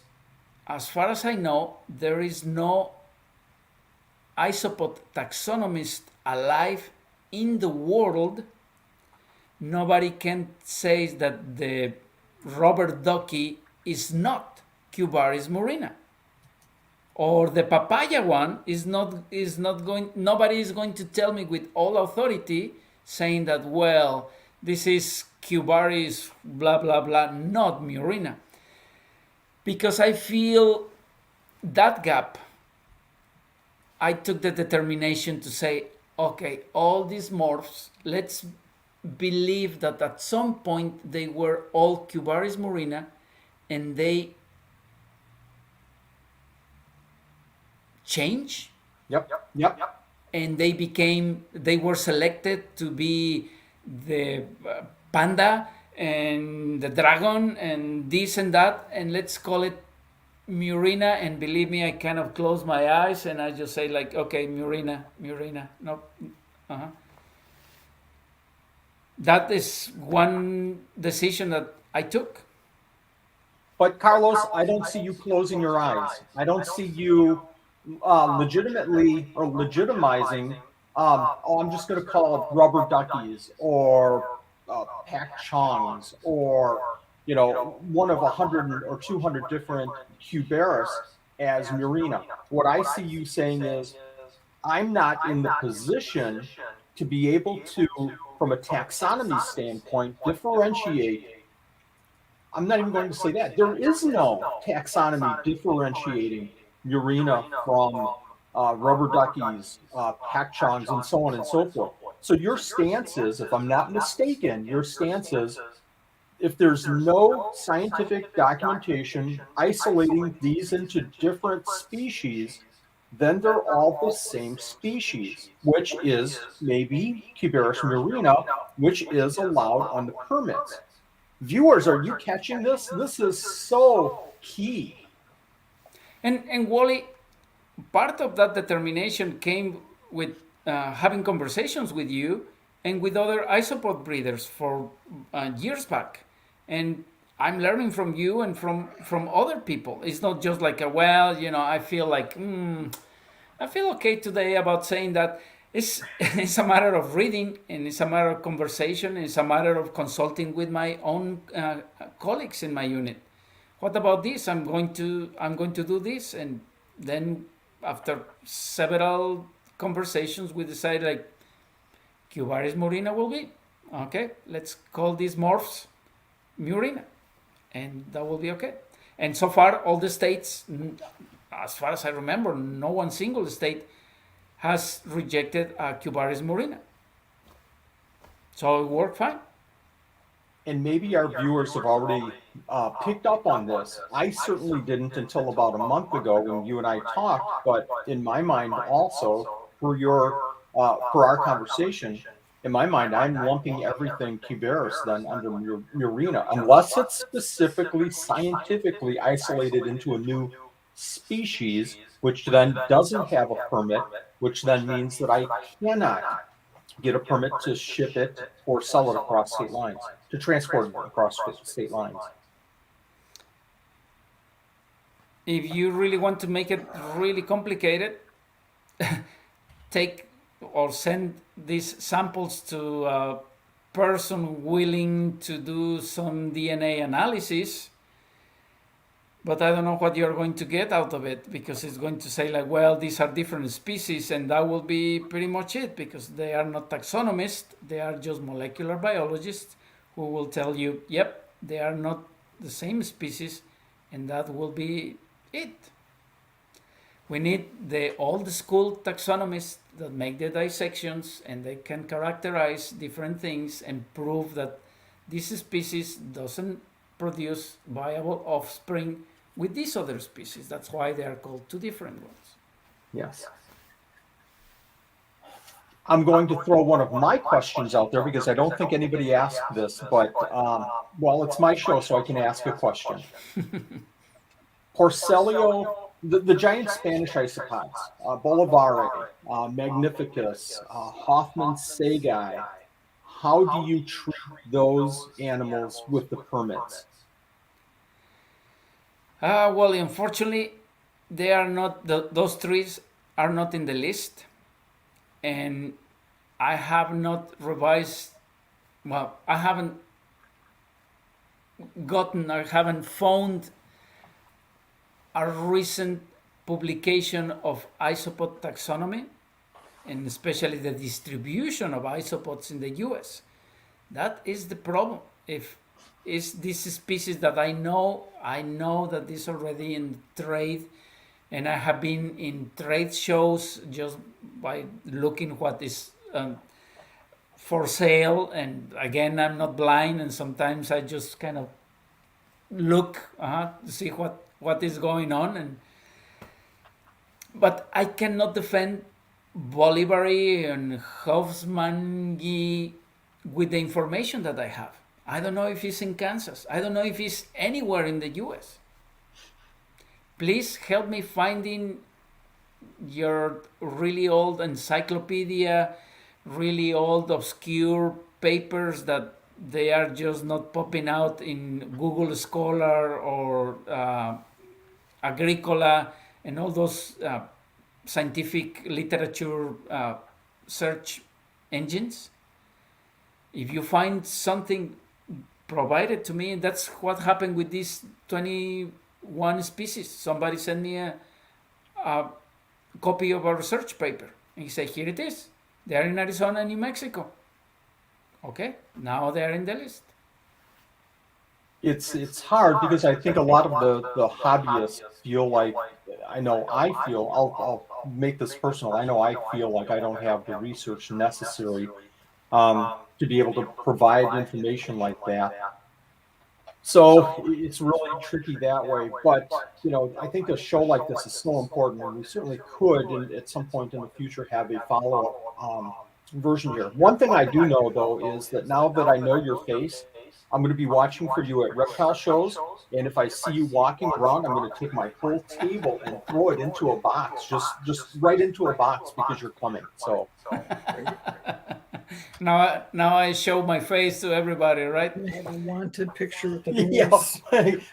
as far as I know, there is no isopod taxonomist alive in the world, nobody can say that the rubber ducky is not Cubaris murina, or the papaya one is not going. Nobody is going to tell me with all authority saying that, well, this is Cubaris blah blah blah, not murina, because I feel that gap. I took the determination to say, okay, all these morphs, let's believe that at some point they were all Cubaris murina, and they change. Yep. And they were selected to be the panda and the dragon and this and that, and let's call it Murina. And believe me, I kind of close my eyes and I just say like, okay, Murina. No, uh-huh. That is one decision that I took. But Carlos, I don't see you closing your eyes. I don't see you legitimately or legitimizing. I'm just going to call it rubber duckies or pack chongs or one of 100 or 200 different cubaris as Murina. What I see you saying is, I'm not in the position to be able to, from a taxonomy standpoint, differentiate. I'm not even going to say that. There is no taxonomy differentiating Murina from rubber duckies, pacchons, and so on and so forth. So your stance is, if I'm not mistaken, your stance is, if there's no scientific documentation isolating these into different species, then they're all the same species, which is maybe Cubaris murina, which is allowed on the permits. Viewers, are you catching this? This is so key. And Wally, part of that determination came with having conversations with you and with other isopod breeders for years back. And I'm learning from you and from other people. It's not just like I feel like I feel okay today about saying that. It's a matter of reading, and it's a matter of conversation, and it's a matter of consulting with my own colleagues in my unit. What about this? I'm going to do this, and then after several conversations, we decide like Cubaris murina will be okay. Let's call these morphs murina, and that will be okay. And so far, all the states, as far as I remember, no one single state has rejected Cubaris murina. So it worked fine. And maybe our viewers have already picked up on this. I certainly didn't until about a month ago when you and I talked, but in my mind also, for our conversation, in my mind, I'm lumping everything Cubaris then under Murina, unless it's specifically scientifically isolated into a new species, which then doesn't have a permit, which then means that I cannot get a permit to ship it or sell it across state lines, to transport it across state lines. If you really want to make it really complicated, take or send these samples to a person willing to do some DNA analysis. But I don't know what you're going to get out of it, because it's going to say like, well, these are different species, and that will be pretty much it, because they are not taxonomists, they are just molecular biologists who will tell you, yep, they are not the same species, and that will be it. We need the old school taxonomists that make the dissections and they can characterize different things and prove that this species doesn't produce viable offspring with these other species. That's why they are called two different ones. Yes. I'm going to throw one of my questions out there because I don't think anybody asked this, but well, it's my show, so I can ask a question. Porcelio, the giant Spanish isopods, Bolivare, Magnificus, Hoffman Segai, how do you treat those animals with the permits? Well, unfortunately, they are not. Those trees are not in the list, and I have not revised. Well, I haven't gotten or haven't found a recent publication of isopod taxonomy, and especially the distribution of isopods in the U.S. That is the problem. If is this species that I know that is already in trade, and I have been in trade shows just by looking what is for sale. And again, I'm not blind, and sometimes I just kind of look to see what is going on. But I cannot defend Bolivary and Hofmannsthal with the information that I have. I don't know if he's in Kansas. I don't know if he's anywhere in the US. Please help me finding your really old encyclopedia, really old obscure papers that they are just not popping out in Google Scholar or Agricola and all those scientific literature search engines. If you find something, provide it to me. That's what happened with these 21 species. Somebody sent me a copy of a research paper. And he said, here it is. They are in Arizona and New Mexico. Okay, now they are in the list. It's hard because I think a lot of the hobbyists feel like, I'll make this personal. I know I feel like I don't have the research necessary to be able to provide information like that. So it's really tricky that way. But, I think a show like this is so important, and we certainly could, and at some point in the future, have a follow-up version here. One thing I do know, though, is that now that I know your face, I'm going to be watching for you at reptile shows. And if I see you walking around, I'm going to take my whole table and throw it into a box, just right into a box because you're coming. So now I show my face to everybody, right? We have a wanted picture with the yes,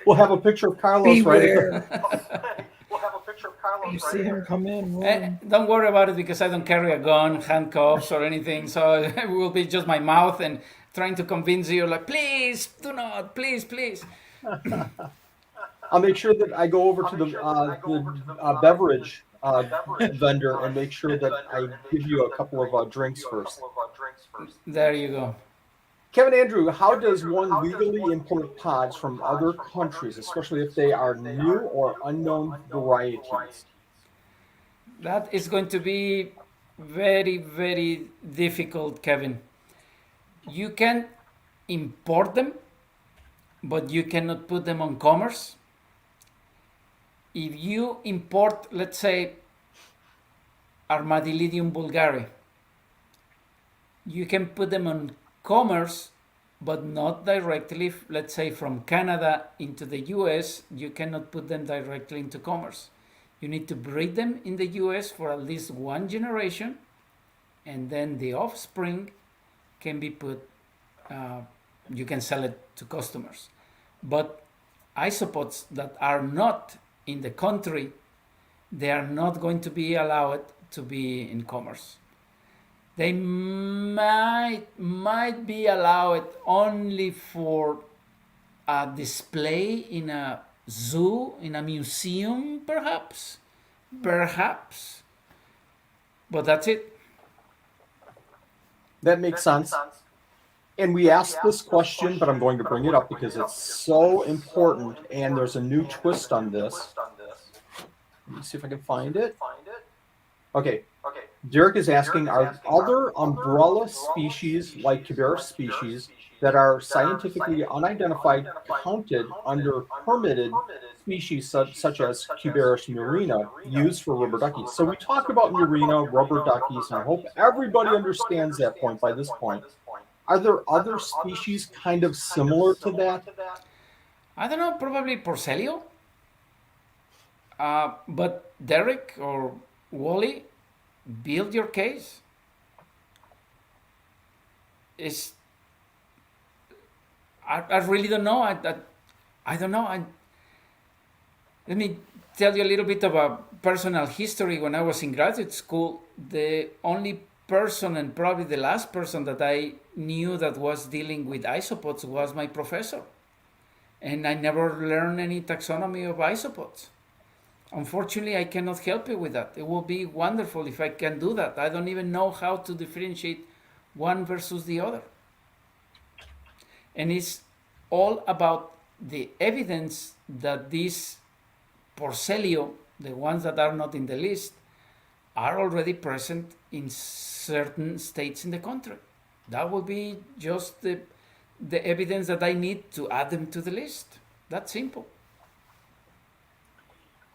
we'll have a picture of Carlos Beware. right. We'll have a picture of Carlos You see him come in. run. Don't worry about it because I don't carry a gun, handcuffs, or anything. So it will be just my mouth and trying to convince you, like, please, do not, please, please. I'll make sure that I go over to the beverage vendor and make sure that I give you a couple of drinks first. There you go. Kevin Andrew, how does one legally import pods from other countries, especially if they are new or unknown varieties? That is going to be very, very difficult, Kevin. You can import them, but you cannot put them on commerce. If you import, let's say, Armadillidium bulgari, you can put them on commerce, but not directly, let's say, from Canada into the US. You cannot put them directly into commerce. You need to breed them in the US for at least one generation, and then the offspring can be put, you can sell it to customers. But isopods that are not in the country, they are not going to be allowed to be in commerce. They might be allowed only for a display in a zoo, in a museum, perhaps. But that's it. That makes sense. And we asked this question, but I'm going to bring it up because it's so important, and there's a new twist on this. Let me see if I can find it. Okay. Derek is asking, are other umbrella species like Cubaris species that are scientifically unidentified counted under permitted species such as Cubaris murina used for rubber duckies? So we talked about murina, rubber duckies, and I hope everybody understands that point by this point. Are there other species kind of similar to that? I don't know, probably Porcelio. But Derek or Wally, build your case. I really don't know. I don't know. Let me tell you a little bit of a personal history. When I was in graduate school, the only person and probably the last person that I knew that was dealing with isopods was my professor. And I never learned any taxonomy of isopods. Unfortunately, I cannot help you with that. It will be wonderful if I can do that. I don't even know how to differentiate one versus the other. And it's all about the evidence that these Porcelio, the ones that are not in the list, are already present in certain states in the country. That will be just the evidence that I need to add them to the list. That's simple.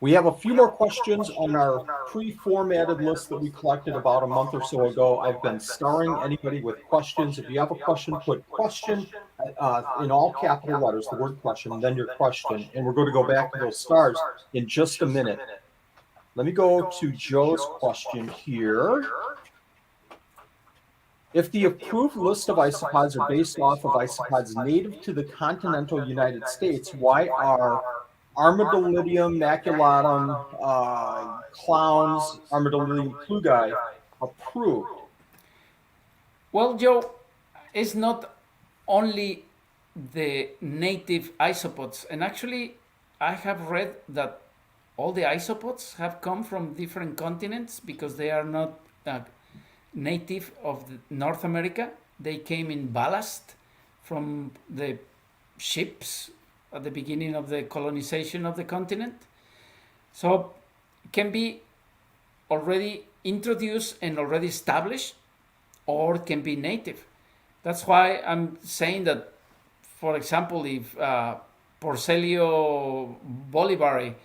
We have a few more questions on our pre-formatted list that we collected about a month or so ago. I've been starring anybody with questions. If you have a question, put question in all capital letters, the word question, then your question, and we're going to go back to those stars in just a minute. Let me go to Joe's question here. If the approved list of isopods are based off of isopods native to the continental United States, why are Armadillidium maculatum, clowns, Armadillidium klugi approved? Well, Joe, it's not only the native isopods, and actually, I have read that all the isopods have come from different continents because they are not native of North America. They came in ballast from the ships at the beginning of the colonization of the continent. So can be already introduced and already established, or can be native. That's why I'm saying that, for example, if Porcellio bolivari,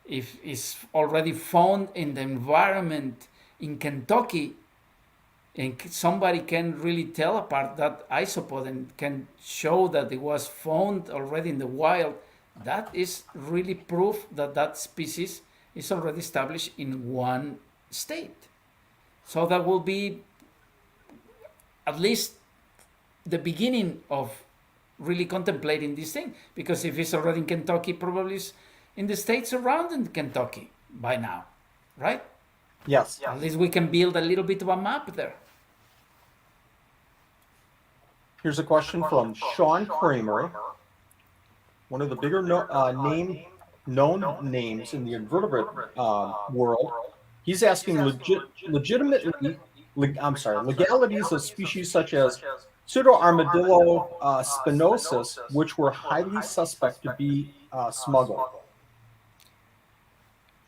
if is already found in the environment in Kentucky, and somebody can really tell apart that isopod and can show that it was found already in the wild, that is really proof that that species is already established in one state. So that will be at least the beginning of really contemplating this thing, because if it's already in Kentucky, probably it's in the states around in Kentucky by now, right? Yes. At least we can build a little bit of a map there. Here's a question from Sean Kramer, one of the bigger known names in the invertebrate world. He's asking legalities of species such as Pseudoarmadillo spinosus, which were highly suspect to be smuggled.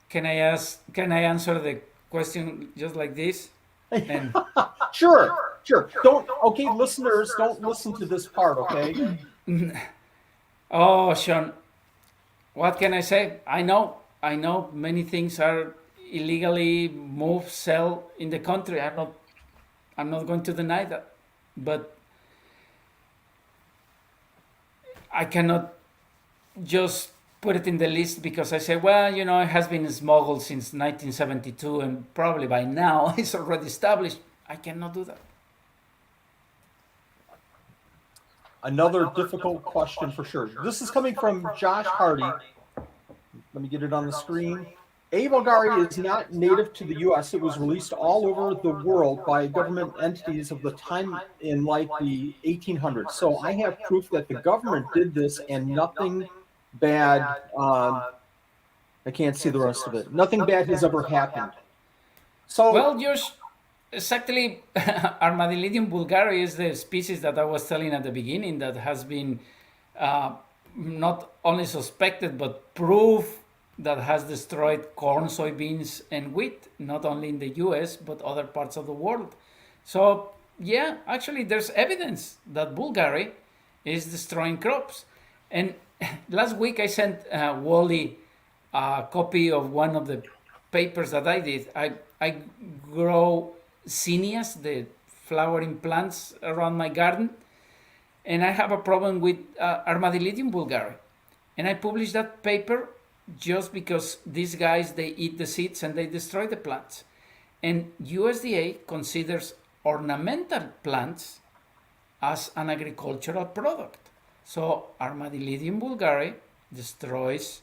Can I answer the question just like this? And Sure. Okay, listeners, don't listen to this part, okay? oh, Sean, what can I say? I know many things are illegally moved, sell in the country. I'm not going to deny that, but I cannot just put it in the list because I say, well, it has been smuggled since 1972 and probably by now it's already established. I cannot do that. Another difficult question for sure. This is coming from Josh Hardy. Let me get it on the screen. A. vulgare is not native to the U.S. It was released all over the world by government entities of the time in like the 1800s. So I have proof that the government did this and nothing bad. I can't see the rest of it. Nothing bad has ever happened. So well, Josh, exactly. Armadillidium vulgare is the species that I was telling at the beginning that has been not only suspected but proof that has destroyed corn, soybeans, and wheat, not only in the US but other parts of the world. So yeah, actually there's evidence that vulgare is destroying crops. And last week I sent Wally a copy of one of the papers that I did. I grow zinnias, the flowering plants around my garden, and I have a problem with Armadillidium vulgare. And I published that paper just because these guys, they eat the seeds and they destroy the plants. And USDA considers ornamental plants as an agricultural product. So Armadillidium vulgare destroys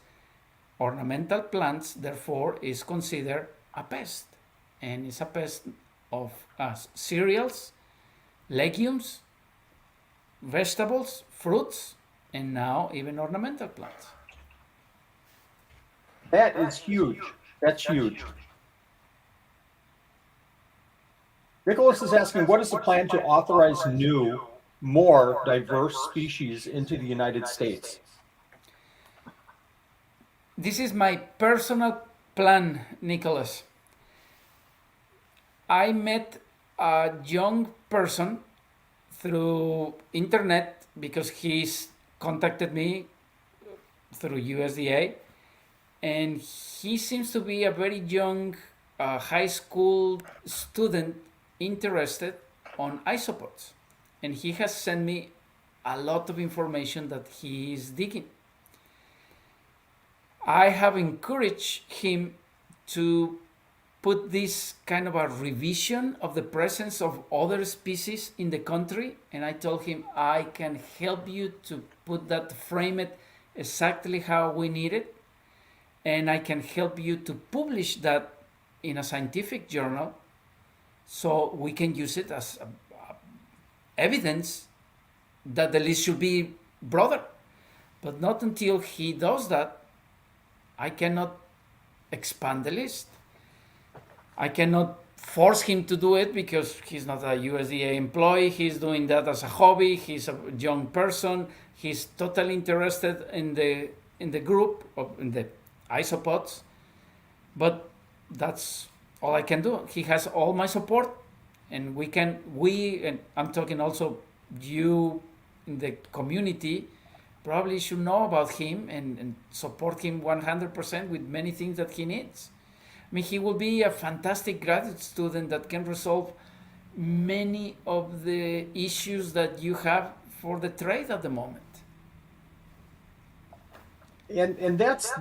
ornamental plants, therefore is considered a pest. And it's a pest of cereals, legumes, vegetables, fruits, and now even ornamental plants. that is huge. That's huge. Nicholas is asking, what is the plan to authorize new, more diverse species into the United States? This is my personal plan, Nicholas. I met a young person through internet because he's contacted me through USDA, and he seems to be a very young high school student interested on isopods, and he has sent me a lot of information that he is digging. I have encouraged him to put this kind of a revision of the presence of other species in the country, and I told him I can help you to put that, frame it exactly how we need it, and I can help you to publish that in a scientific journal so we can use it as evidence that the list should be broader. But not until he does that, I cannot expand the list. I cannot force him to do it because he's not a USDA employee. He's doing that as a hobby. He's a young person. He's totally interested in the group of in the isopods. But that's all I can do. He has all my support, and and I'm talking also you in the community probably should know about him and support him 100% with many things that he needs. I mean, he will be a fantastic graduate student that can resolve many of the issues that you have for the trade at the moment. And that's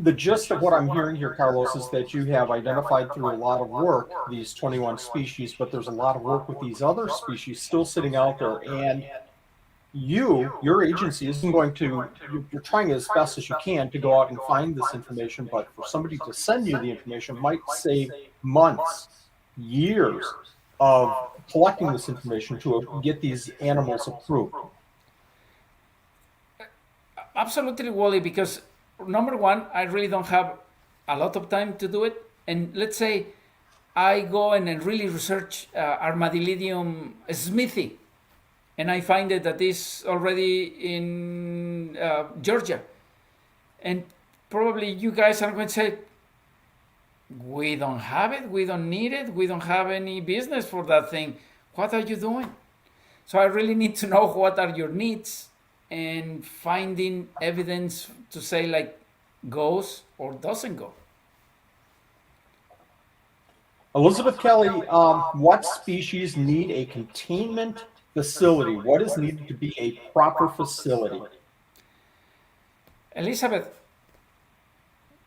the gist of what I'm hearing here, Carlos, is that you have identified through a lot of work these 21 species, but there's a lot of work with these other species still sitting out there. And your agency isn't going to, you're trying as best as you can to go out and find this information, but for somebody to send you the information might save months, years of collecting this information to get these animals approved. Absolutely, Wally, because number one, I really don't have a lot of time to do it. And let's say I go and really research Armadillidium smithi, and I find it that is already in Georgia. And probably you guys are going to say, we don't have it, we don't need it, we don't have any business for that thing. What are you doing? So I really need to know what are your needs and finding evidence to say like goes or doesn't go. Elizabeth Kelly, what species need a containment facility? What is needed to be a proper facility? Elizabeth,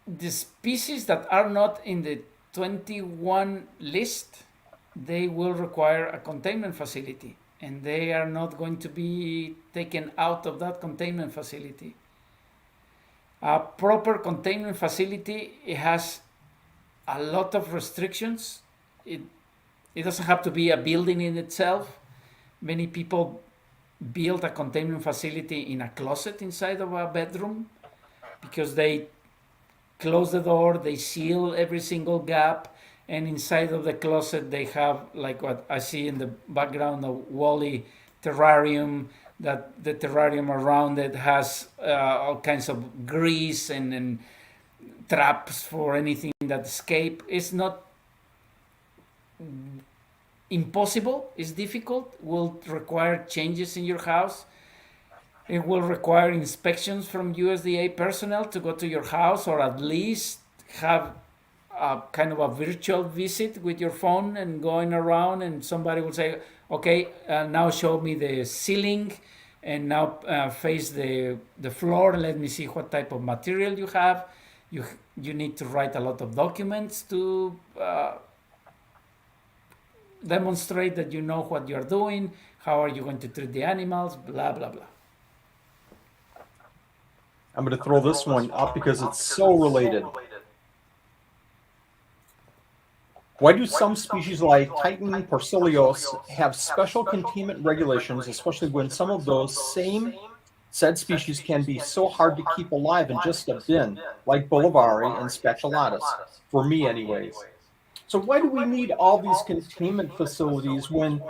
the species that are not in the 21 list, they will require a containment facility, and they are not going to be taken out of that containment facility. A proper containment facility, it has a lot of restrictions. It doesn't have to be a building in itself. Many people build a containment facility in a closet inside of a bedroom because they close the door, they seal every single gap, and inside of the closet they have like what I see in the background of Wally terrarium, that the terrarium around it has all kinds of grease and traps for anything that escape. It's not impossible, it's difficult, will require changes in your house. It will require inspections from USDA personnel to go to your house, or at least have a kind of a virtual visit with your phone and going around, and somebody will say, okay, now show me the ceiling, and now face the floor, and let me see what type of material you have. You need to write a lot of documents to demonstrate that you know what you're doing, how are you going to treat the animals, blah, blah, blah. I'm going to throw this one up because it's so related. Why do some species like Titan Porcilios have special containment regulations, especially when some of those same said species can be so hard to keep alive in just a bin, like Bolivari and Spatulatus, for me anyways? So why do we need all these containment facilities when,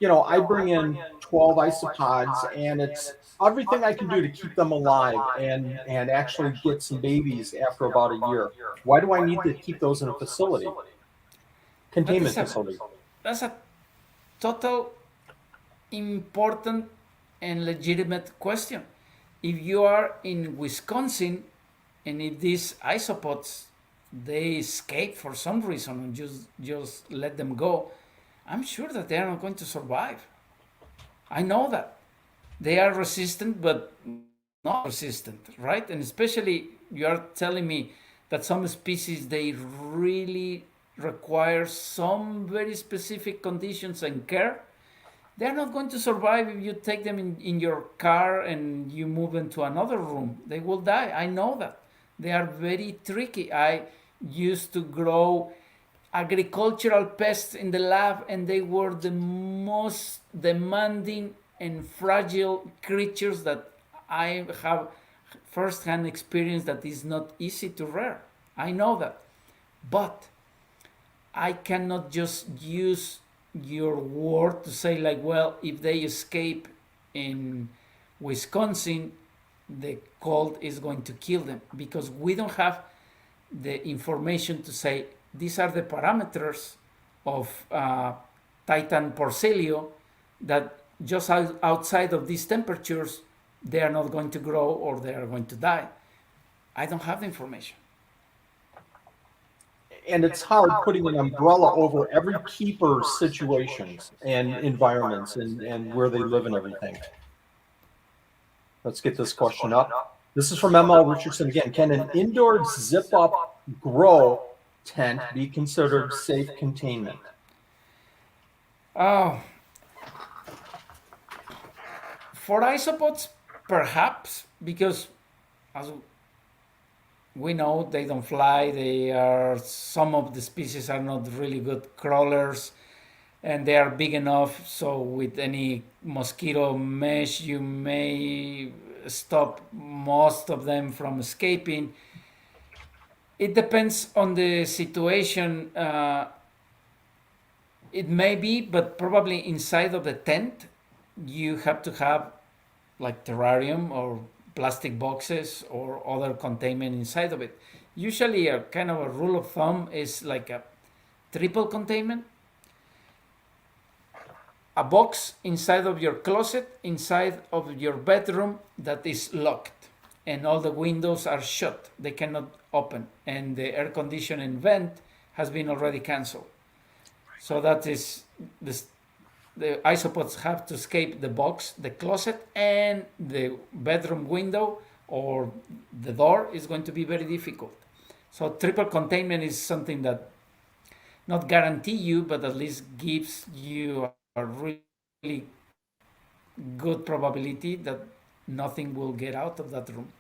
I bring in 12 isopods and it's everything I can do to keep them alive and actually get some babies after about a year? Why do I need to keep those in a facility? Containment facility. That's a total important and legitimate question. If you are in Wisconsin and if these isopods they escape for some reason and just let them go, I'm sure that they are not going to survive. I know that. They are resistant, but not resistant, right? And especially you are telling me that some species they really require some very specific conditions and care. They are not going to survive if you take them in your car and you move them to another room. They will die. I know that. They are very tricky. I used to grow agricultural pests in the lab, and they were the most demanding and fragile creatures that I have first-hand experience that is not easy to rear. I know that. But I cannot just use your word to say like, well, if they escape in Wisconsin, the cold is going to kill them, because we don't have the information to say these are the parameters of Titan porcellio that just outside of these temperatures they are not going to grow or they are going to die. I don't have the information. And it's hard putting an umbrella over every keeper's situations and environments and where they live and everything. Let's get this question up. This is from ML Richardson again. Can an indoor zip-up grow tent be considered safe containment? Oh, for isopods, perhaps, because as we know, they don't fly. They are, some of the species are not really good crawlers, and they are big enough so with any mosquito mesh you may stop most of them from escaping. It depends on the situation. It may be, but probably inside of the tent you have to have like terrarium or plastic boxes or other containment inside of it. Usually a kind of a rule of thumb is like a triple containment. A box inside of your closet, inside of your bedroom that is locked and all the windows are shut. They cannot open and the air conditioning vent has been already canceled. So that is this. The isopods have to escape the box, the closet, and the bedroom window or the door is going to be very difficult. So triple containment is something that not guarantee you, but at least gives you a really good probability that nothing will get out of that room.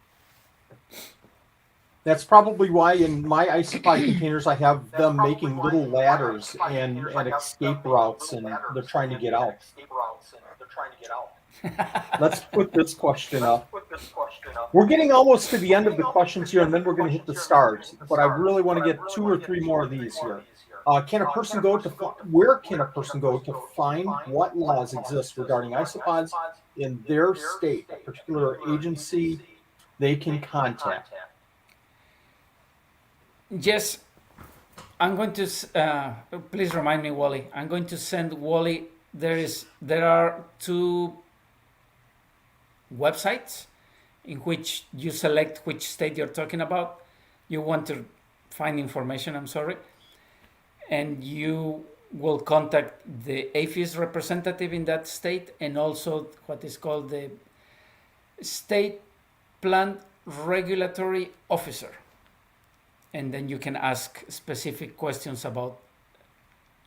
That's probably why in my isopod containers I have them making little ladders and escape routes, and they're trying to get out. Let's put this question up. We're getting almost to the end of the questions here, and then we're going to hit the stars. But I really want to get 2 or 3 more of these here. Can a person go to where can a person go to find what laws exist regarding isopods in their state, a particular agency they can contact? Yes, I'm going to. Please remind me, Wally. I'm going to send Wally. There are 2 websites in which you select which state you're talking about. You want to find information. I'm sorry, and you will contact the APHIS representative in that state, and also what is called the State Plant Regulatory Officer. And then you can ask specific questions about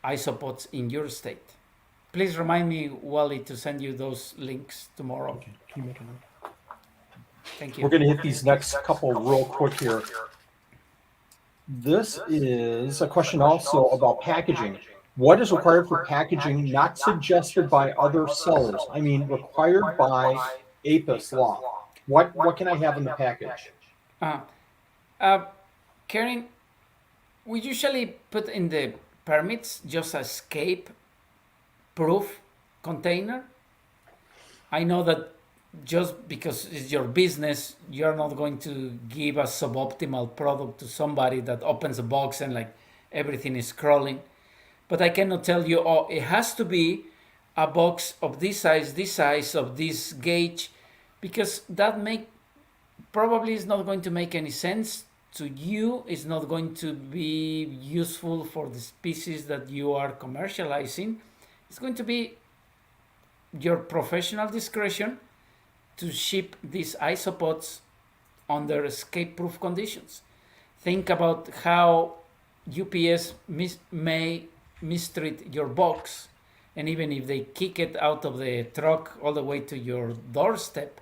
isopods in your state. Please remind me, Wally, to send you those links tomorrow. Okay, can you make a note? Thank you. We're going to hit these next couple real quick here. This is a question also about packaging. What is required for packaging not suggested by other sellers? I mean, required by APHIS law. What can I have in the package? Karen, we usually put in the permits just a escape proof container. I know that just because it's your business, you're not going to give a suboptimal product to somebody that opens a box and like everything is crawling. But I cannot tell you, oh, it has to be a box of this size, of this gauge, because that probably is not going to make any sense to you. It's not going to be useful for the species that you are commercializing. It's going to be your professional discretion to ship these isopods under escape-proof conditions. Think about how UPS may mistreat your box, and even if they kick it out of the truck all the way to your doorstep,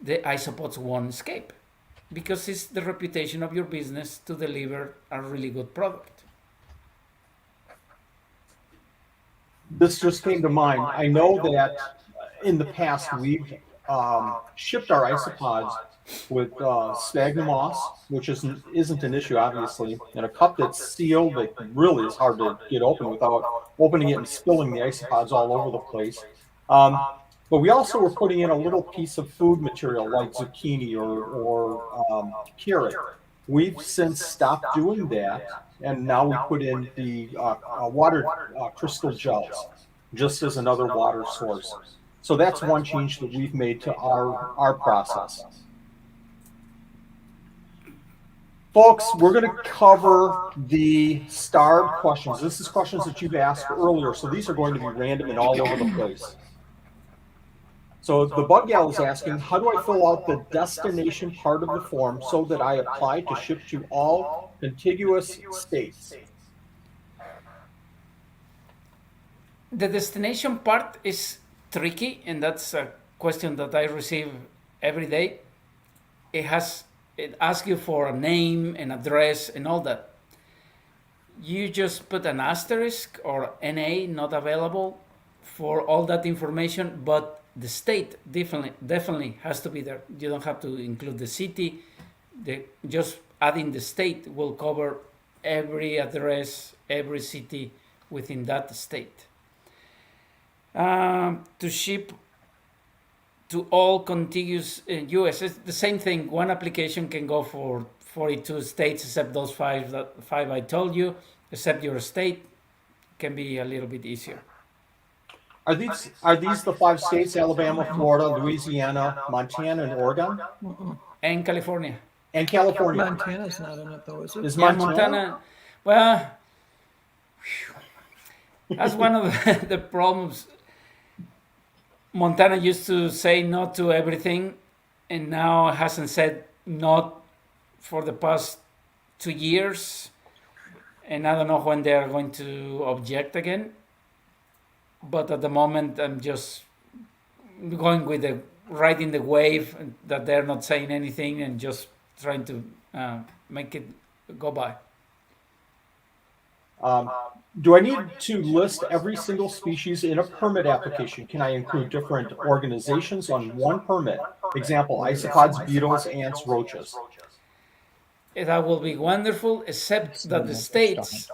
the isopods won't escape because it's the reputation of your business to deliver a really good product. This just came to mind. I know that in the past we've shipped our isopods with sphagnum moss, which isn't an issue, obviously, and a cup that's sealed that really is hard to get open without opening it and spilling the isopods all over the place. But we also were putting in a little piece of food material like zucchini or carrot. We've since stopped doing that, and now we put in the water crystal gels just as another water source. So that's one change that we've made to our process. Folks, we're going to cover the starred questions. This is questions that you've asked earlier, so these are going to be random and all over the place. So the bug gal is asking, how do I fill out the destination part of the form so that I apply to ship to all contiguous states? The destination part is tricky, and that's a question that I receive every day. It asks you for a name, an address, and all that. You just put an asterisk or NA, not available, for all that information, but the state definitely has to be there. You don't have to include the city. Just adding the state will cover every address, every city within that state. To ship to all contiguous US, it's the same thing. One application can go for 42 states except those five I told you, except your state can be a little bit easier. Are these the 5 states: Alabama, Florida, Louisiana, Montana, and Oregon? And California. And California. Montana's not in it, though, is it? Is Yeah, Montana? Well, that's one of the problems. Montana used to say no to everything, and now hasn't said no for the past 2 years. And I don't know when they are going to object again. But at the moment, I'm just going with riding the wave that they're not saying anything and just trying to make it go by. Do I need to list every single species in a permit application? Can I include different organizations on one permit? Example, isopods, beetles, ants, roaches. That will be wonderful, except that the states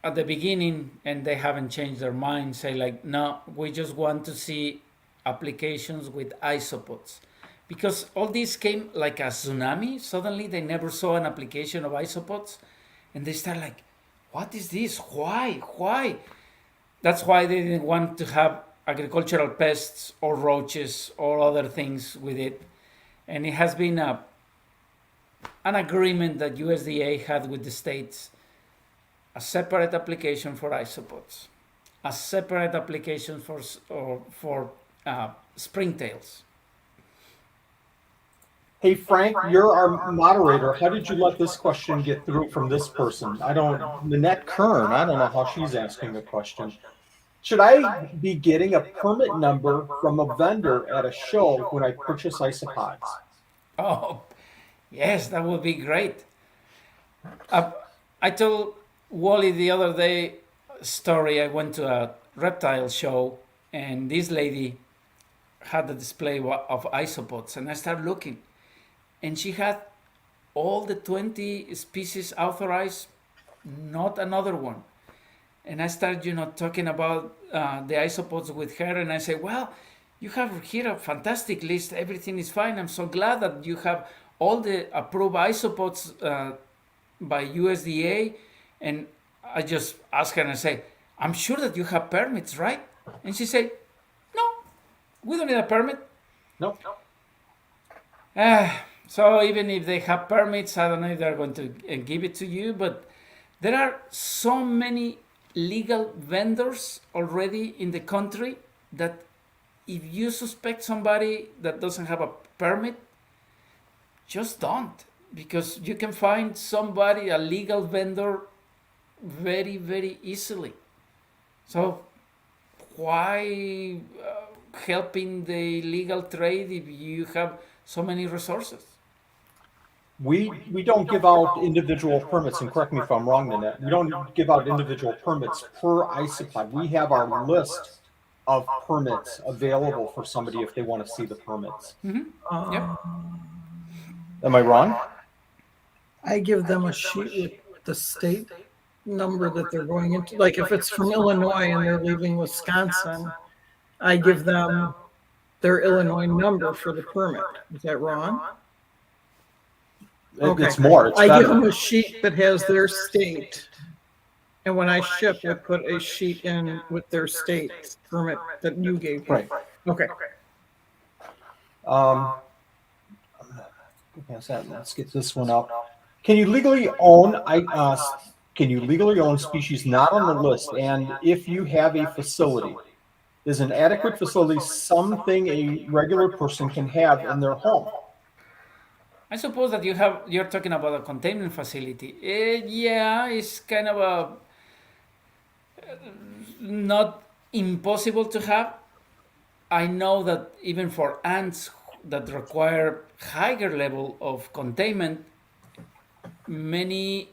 at the beginning, and they haven't changed their mind, say like, no, we just want to see applications with isopods. Because all this came like a tsunami. Suddenly they never saw an application of isopods, and they start like, what is this? Why? That's why they didn't want to have agricultural pests or roaches or other things with it. And it has been an agreement that USDA had with the states, a separate application for isopods, a separate application for springtails. Hey, Frank, you're our moderator. How did you let this question get through from this person? Nanette Kern, I don't know how she's asking a question. Should I be getting a permit number from a vendor at a show when I purchase isopods? Oh, yes, that would be great. I told Wally the other day story. I went to a reptile show, and this lady had a display of isopods, and I started looking, and she had all the 20 species authorized, not another one. And I started, talking about the isopods with her, and I said, well, you have here a fantastic list. Everything is fine. I'm so glad that you have all the approved isopods by USDA. And I just asked her and I say, I'm sure that you have permits, right? And she said, no, we don't need a permit. Nope. So even if they have permits, I don't know if they're going to give it to you, but there are so many legal vendors already in the country that if you suspect somebody that doesn't have a permit, just don't, because you can find somebody, a legal vendor, very, very easily. So why helping the legal trade if you have so many resources? We don't give out individual permits, and correct me if I'm wrong, Nanette. We don't give out individual permits per isopod. We have our list of permits available for somebody if they want to see the permits. Mm-hmm. Yep. Am I wrong? I give them a sheet with the state number that they're going into. Like if it's from Illinois and they're leaving Wisconsin, I give them their Illinois number for the permit. Is that wrong? Okay. It's more. It's I give better. them a sheet that has their state. And when I ship, I put a sheet in with their state permit that you gave me. Right. Okay. Let's get this one up. Can you legally own species not on the list? And if you have a facility, is an adequate facility something a regular person can have in their home? I suppose that you're talking about a containment facility. Yeah, it's kind of a not impossible to have. I know that even for ants that require higher level of containment, many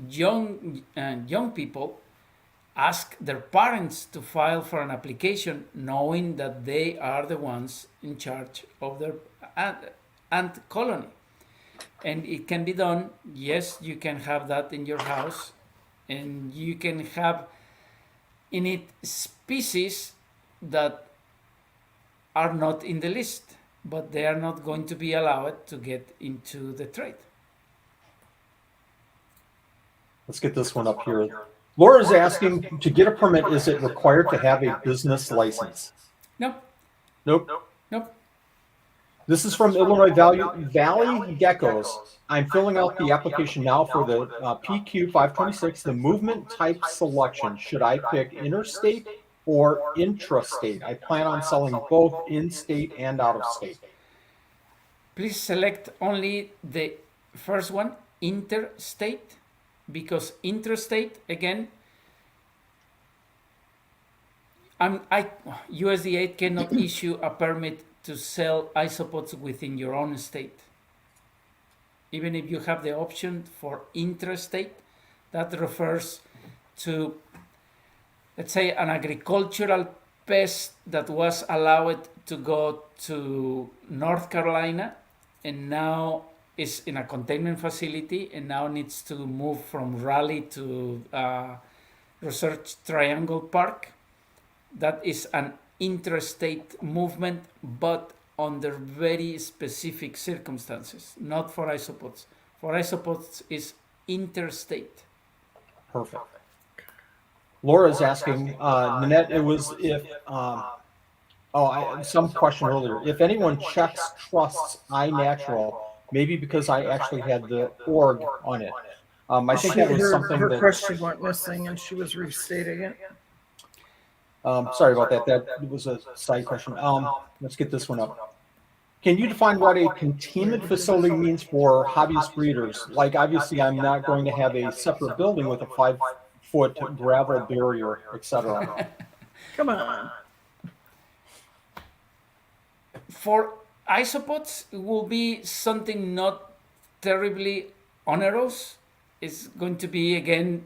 young people ask their parents to file for an application, knowing that they are the ones in charge of their ant colony. And it can be done. Yes, you can have that in your house, and you can have in it species that are not in the list, but they are not going to be allowed to get into the trade. Let's get this one up here. Laura's asking, to get a permit, is it required to have a business license? No. Nope. Nope. This is from Illinois Valley Geckos. I'm filling out the application now for the PQ 526, the movement type selection. Should I pick interstate or intrastate? I plan on selling both in-state and out-of-state. Please select only the first one, interstate, because intrastate, again, USDA cannot issue a permit to sell isopods within your own state. Even if you have the option for intrastate, that refers to, let's say, an agricultural pest that was allowed to go to North Carolina and now is in a containment facility and now needs to move from Raleigh to Research Triangle Park. That is an interstate movement, but under very specific circumstances, not for isopods. For isopods is interstate. Perfect. Laura's asking, Nanette, it was if, some question earlier. If anyone checks trusts iNatural, maybe because I actually had the org on it. I think that was something her that... question went missing and she was restating it. Sorry about that. That was a side question. Let's get this one up. Can you define what a containment facility means for hobbyist breeders? Like, obviously, I'm not going to have a separate building with a 5-foot gravel barrier, etc. Come on. For isopods, it will be something not terribly onerous. It's going to be, again,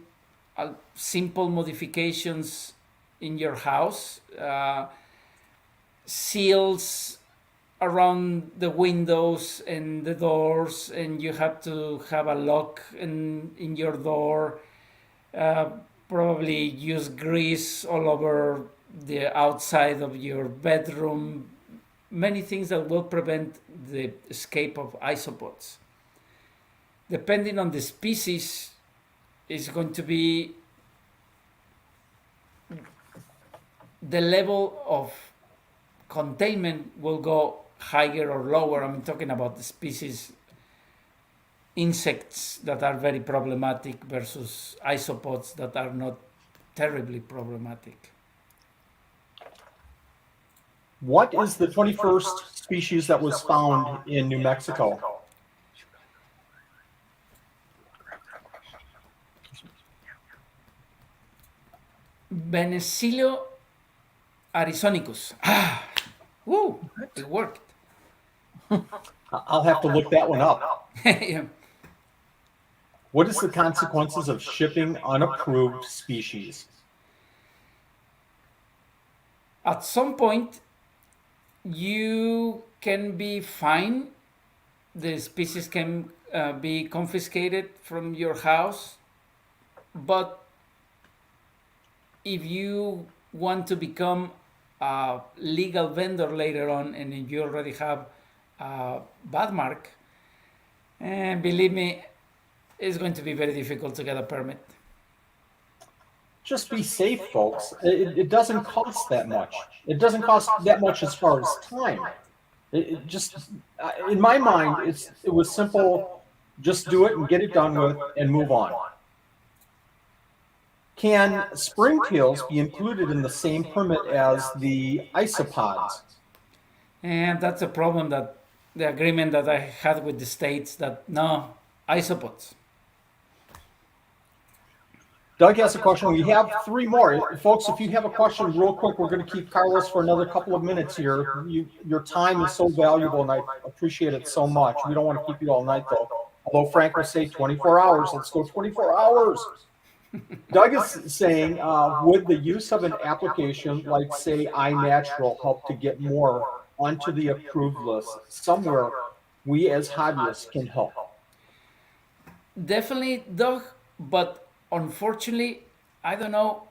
simple modifications in your house, seals around the windows and the doors, and you have to have a lock in your door, probably use grease all over the outside of your bedroom, many things that will prevent the escape of isopods. Depending on the species, is going to be the level of containment will go higher or lower. I'm talking about the species, insects that are very problematic versus isopods that are not terribly problematic. What is the 21st species that was found in New Mexico? Venecilio arizonicus. Woo, it worked. I'll have to look that one up. Yeah. What is the consequences of shipping unapproved species? At some point, you can be fined. The species can be confiscated from your house. But if you want to become a legal vendor later on, and if you already have a bad mark, and believe me, it's going to be very difficult to get a permit. Just be safe, folks. It doesn't cost that much. It doesn't cost that much as far as time. It just, in my mind, it was simple. Just do it and get it done with and move on. Can springtails be included in the same permit as the isopods? And that's a problem, that the agreement that I had with the states, that no, isopods. Doug has a question. We have three more. Folks, if you have a question real quick, we're going to keep Carlos for another couple of minutes here. Your time is so valuable, and I appreciate it so much. We don't want to keep you all night, though. Although Frank will say 24 hours. Let's go 24 hours. Doug is saying, would the use of an application like, say, iNatural help to get more onto the approved list? Somewhere we as hobbyists can help. Definitely, Doug, but unfortunately, I don't know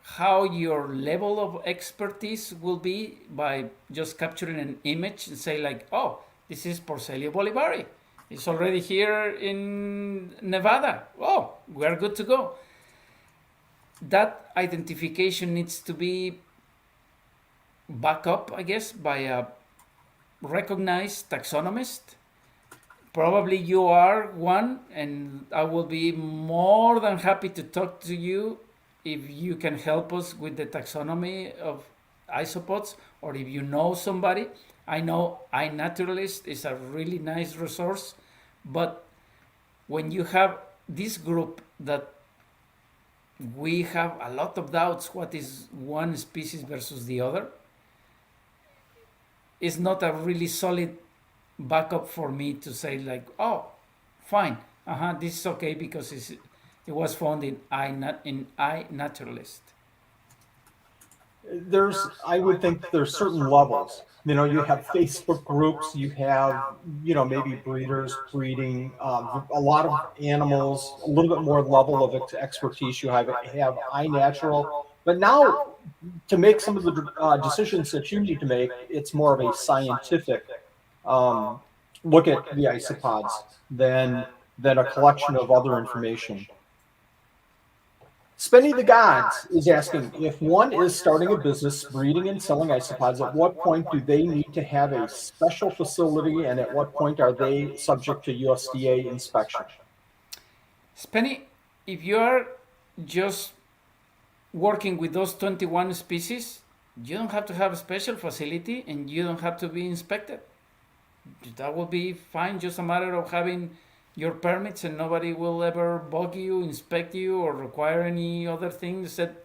how your level of expertise will be by just capturing an image and say like, oh, this is Porcellia bolivari. It's already here in Nevada. Oh, we are good to go. That identification needs to be backed up, I guess, by a recognized taxonomist. Probably you are one, and I will be more than happy to talk to you if you can help us with the taxonomy of isopods, or if you know somebody. I know iNaturalist is a really nice resource, but when you have this group that we have a lot of doubts what is one species versus the other, it's not a really solid backup for me to say like, oh, fine, this is okay because it was found in iNaturalist. I would think there's certain levels. You know, you have Facebook groups, you have, maybe breeders breeding, a lot of animals, a little bit more level of expertise. You have iNatural, but now to make some of the decisions that you need to make, it's more of a scientific look at the isopods than a collection of other information. Spenny the Gods is asking, if one is starting a business breeding and selling isopods, at what point do they need to have a special facility, and at what point are they subject to USDA inspection? Spenny, if you are just working with those 21 species, you don't have to have a special facility and you don't have to be inspected. That will be fine, just a matter of having your permits, and nobody will ever bug you, inspect you, or require any other things except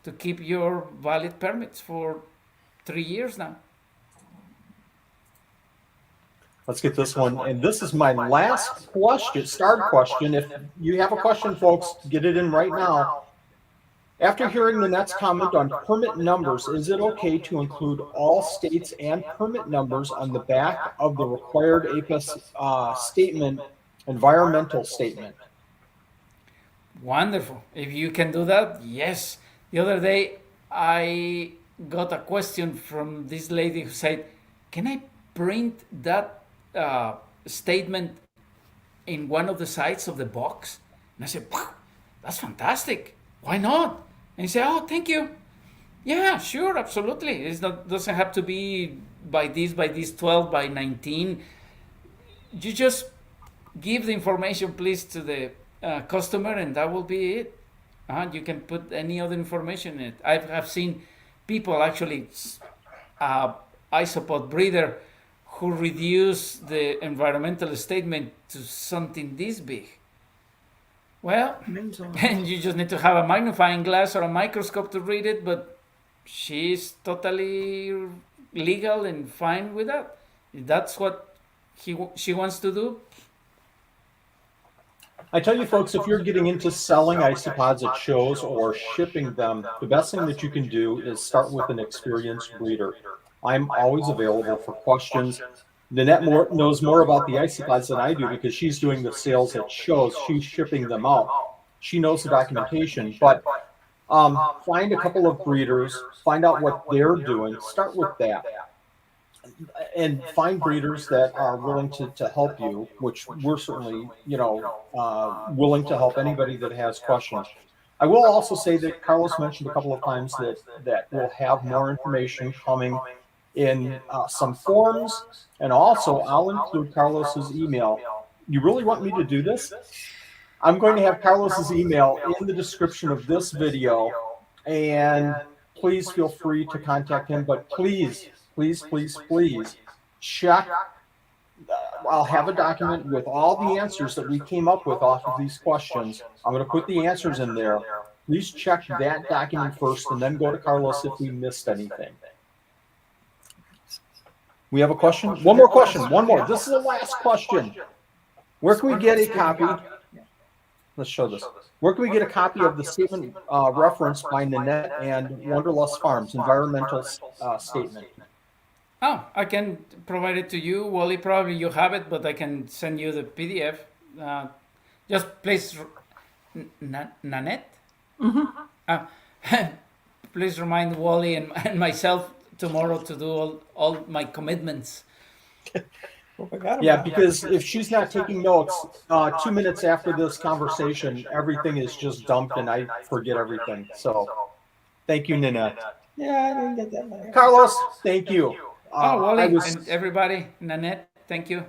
to keep your valid permits for 3 years now. Let's get this one. And this is my last question, start question. If you have a question, folks, get it in right now. After hearing Nanette's comment on permit numbers, is it okay to include all states and permit numbers on the back of the required APHIS statement, environmental statement? Wonderful. If you can do that, yes. The other day, I got a question from this lady who said, can I print that statement in one of the sides of the box? And I said, wow, that's fantastic. Why not? And he said, oh, thank you. Yeah, sure, absolutely. It doesn't have to be by this 12 by 19. You just give the information, please, to the customer, and that will be it. You can put any other information in it. I have seen people actually isopod breeder who reduce the environmental statement to something this big. Well, and you just need to have a magnifying glass or a microscope to read it, but she's totally legal and fine with that. If that's what she wants to do. I tell you, folks, if you're getting into selling isopods at shows or shipping them, the best thing that you can do is start with an experienced breeder. I'm always available for questions. Nanette knows more about the isopods than I do because she's doing the sales at shows. She's shipping them out. She knows the documentation, but find a couple of breeders, find out what they're doing, start with that. And find breeders that are willing to help you, which we're certainly, willing to help anybody that has questions. I will also say that Carlos mentioned a couple of times that we'll have more information coming in some forums, and also I'll include Carlos's email. You really want me to do this? I'm going to have Carlos's email in the description of this video, and please feel free to contact him, but please check. I'll have a document with all the answers that we came up with off of these questions. I'm going to put the answers in there. Please check that document first and then go to Carlos if we missed anything. We have a question? One more question. One more. This is the last question. Where can we get a copy? Let's show this. Where can we get a copy of the statement referenced by Nanette and Wanderlust Farms, environmental statement? Oh, I can provide it to you. Wally, probably you have it, but I can send you the PDF. Just please, Nanette? Please remind Wally and myself tomorrow to do all my commitments. Yeah, because if she's not taking notes, 2 minutes after this conversation, everything is just dumped and I forget everything. So thank you, Nanette. Yeah, I didn't get that letter. Carlos, thank you. Wally and everybody, Nanette, thank you.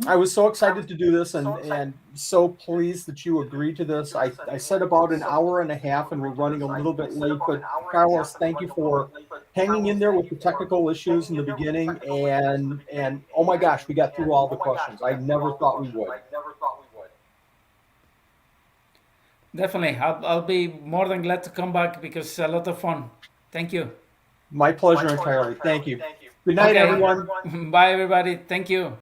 I was so excited to do this and so pleased that you agreed to this. I said about an hour and a half and we're running a little bit late, but Carlos, thank you for hanging in there with the technical issues in the beginning, and oh my gosh, we got through all the questions. I never thought we would. Definitely. I'll be more than glad to come back because it's a lot of fun. Thank you. My pleasure entirely. Thank you. Good night, everyone. Bye, everybody. Thank you.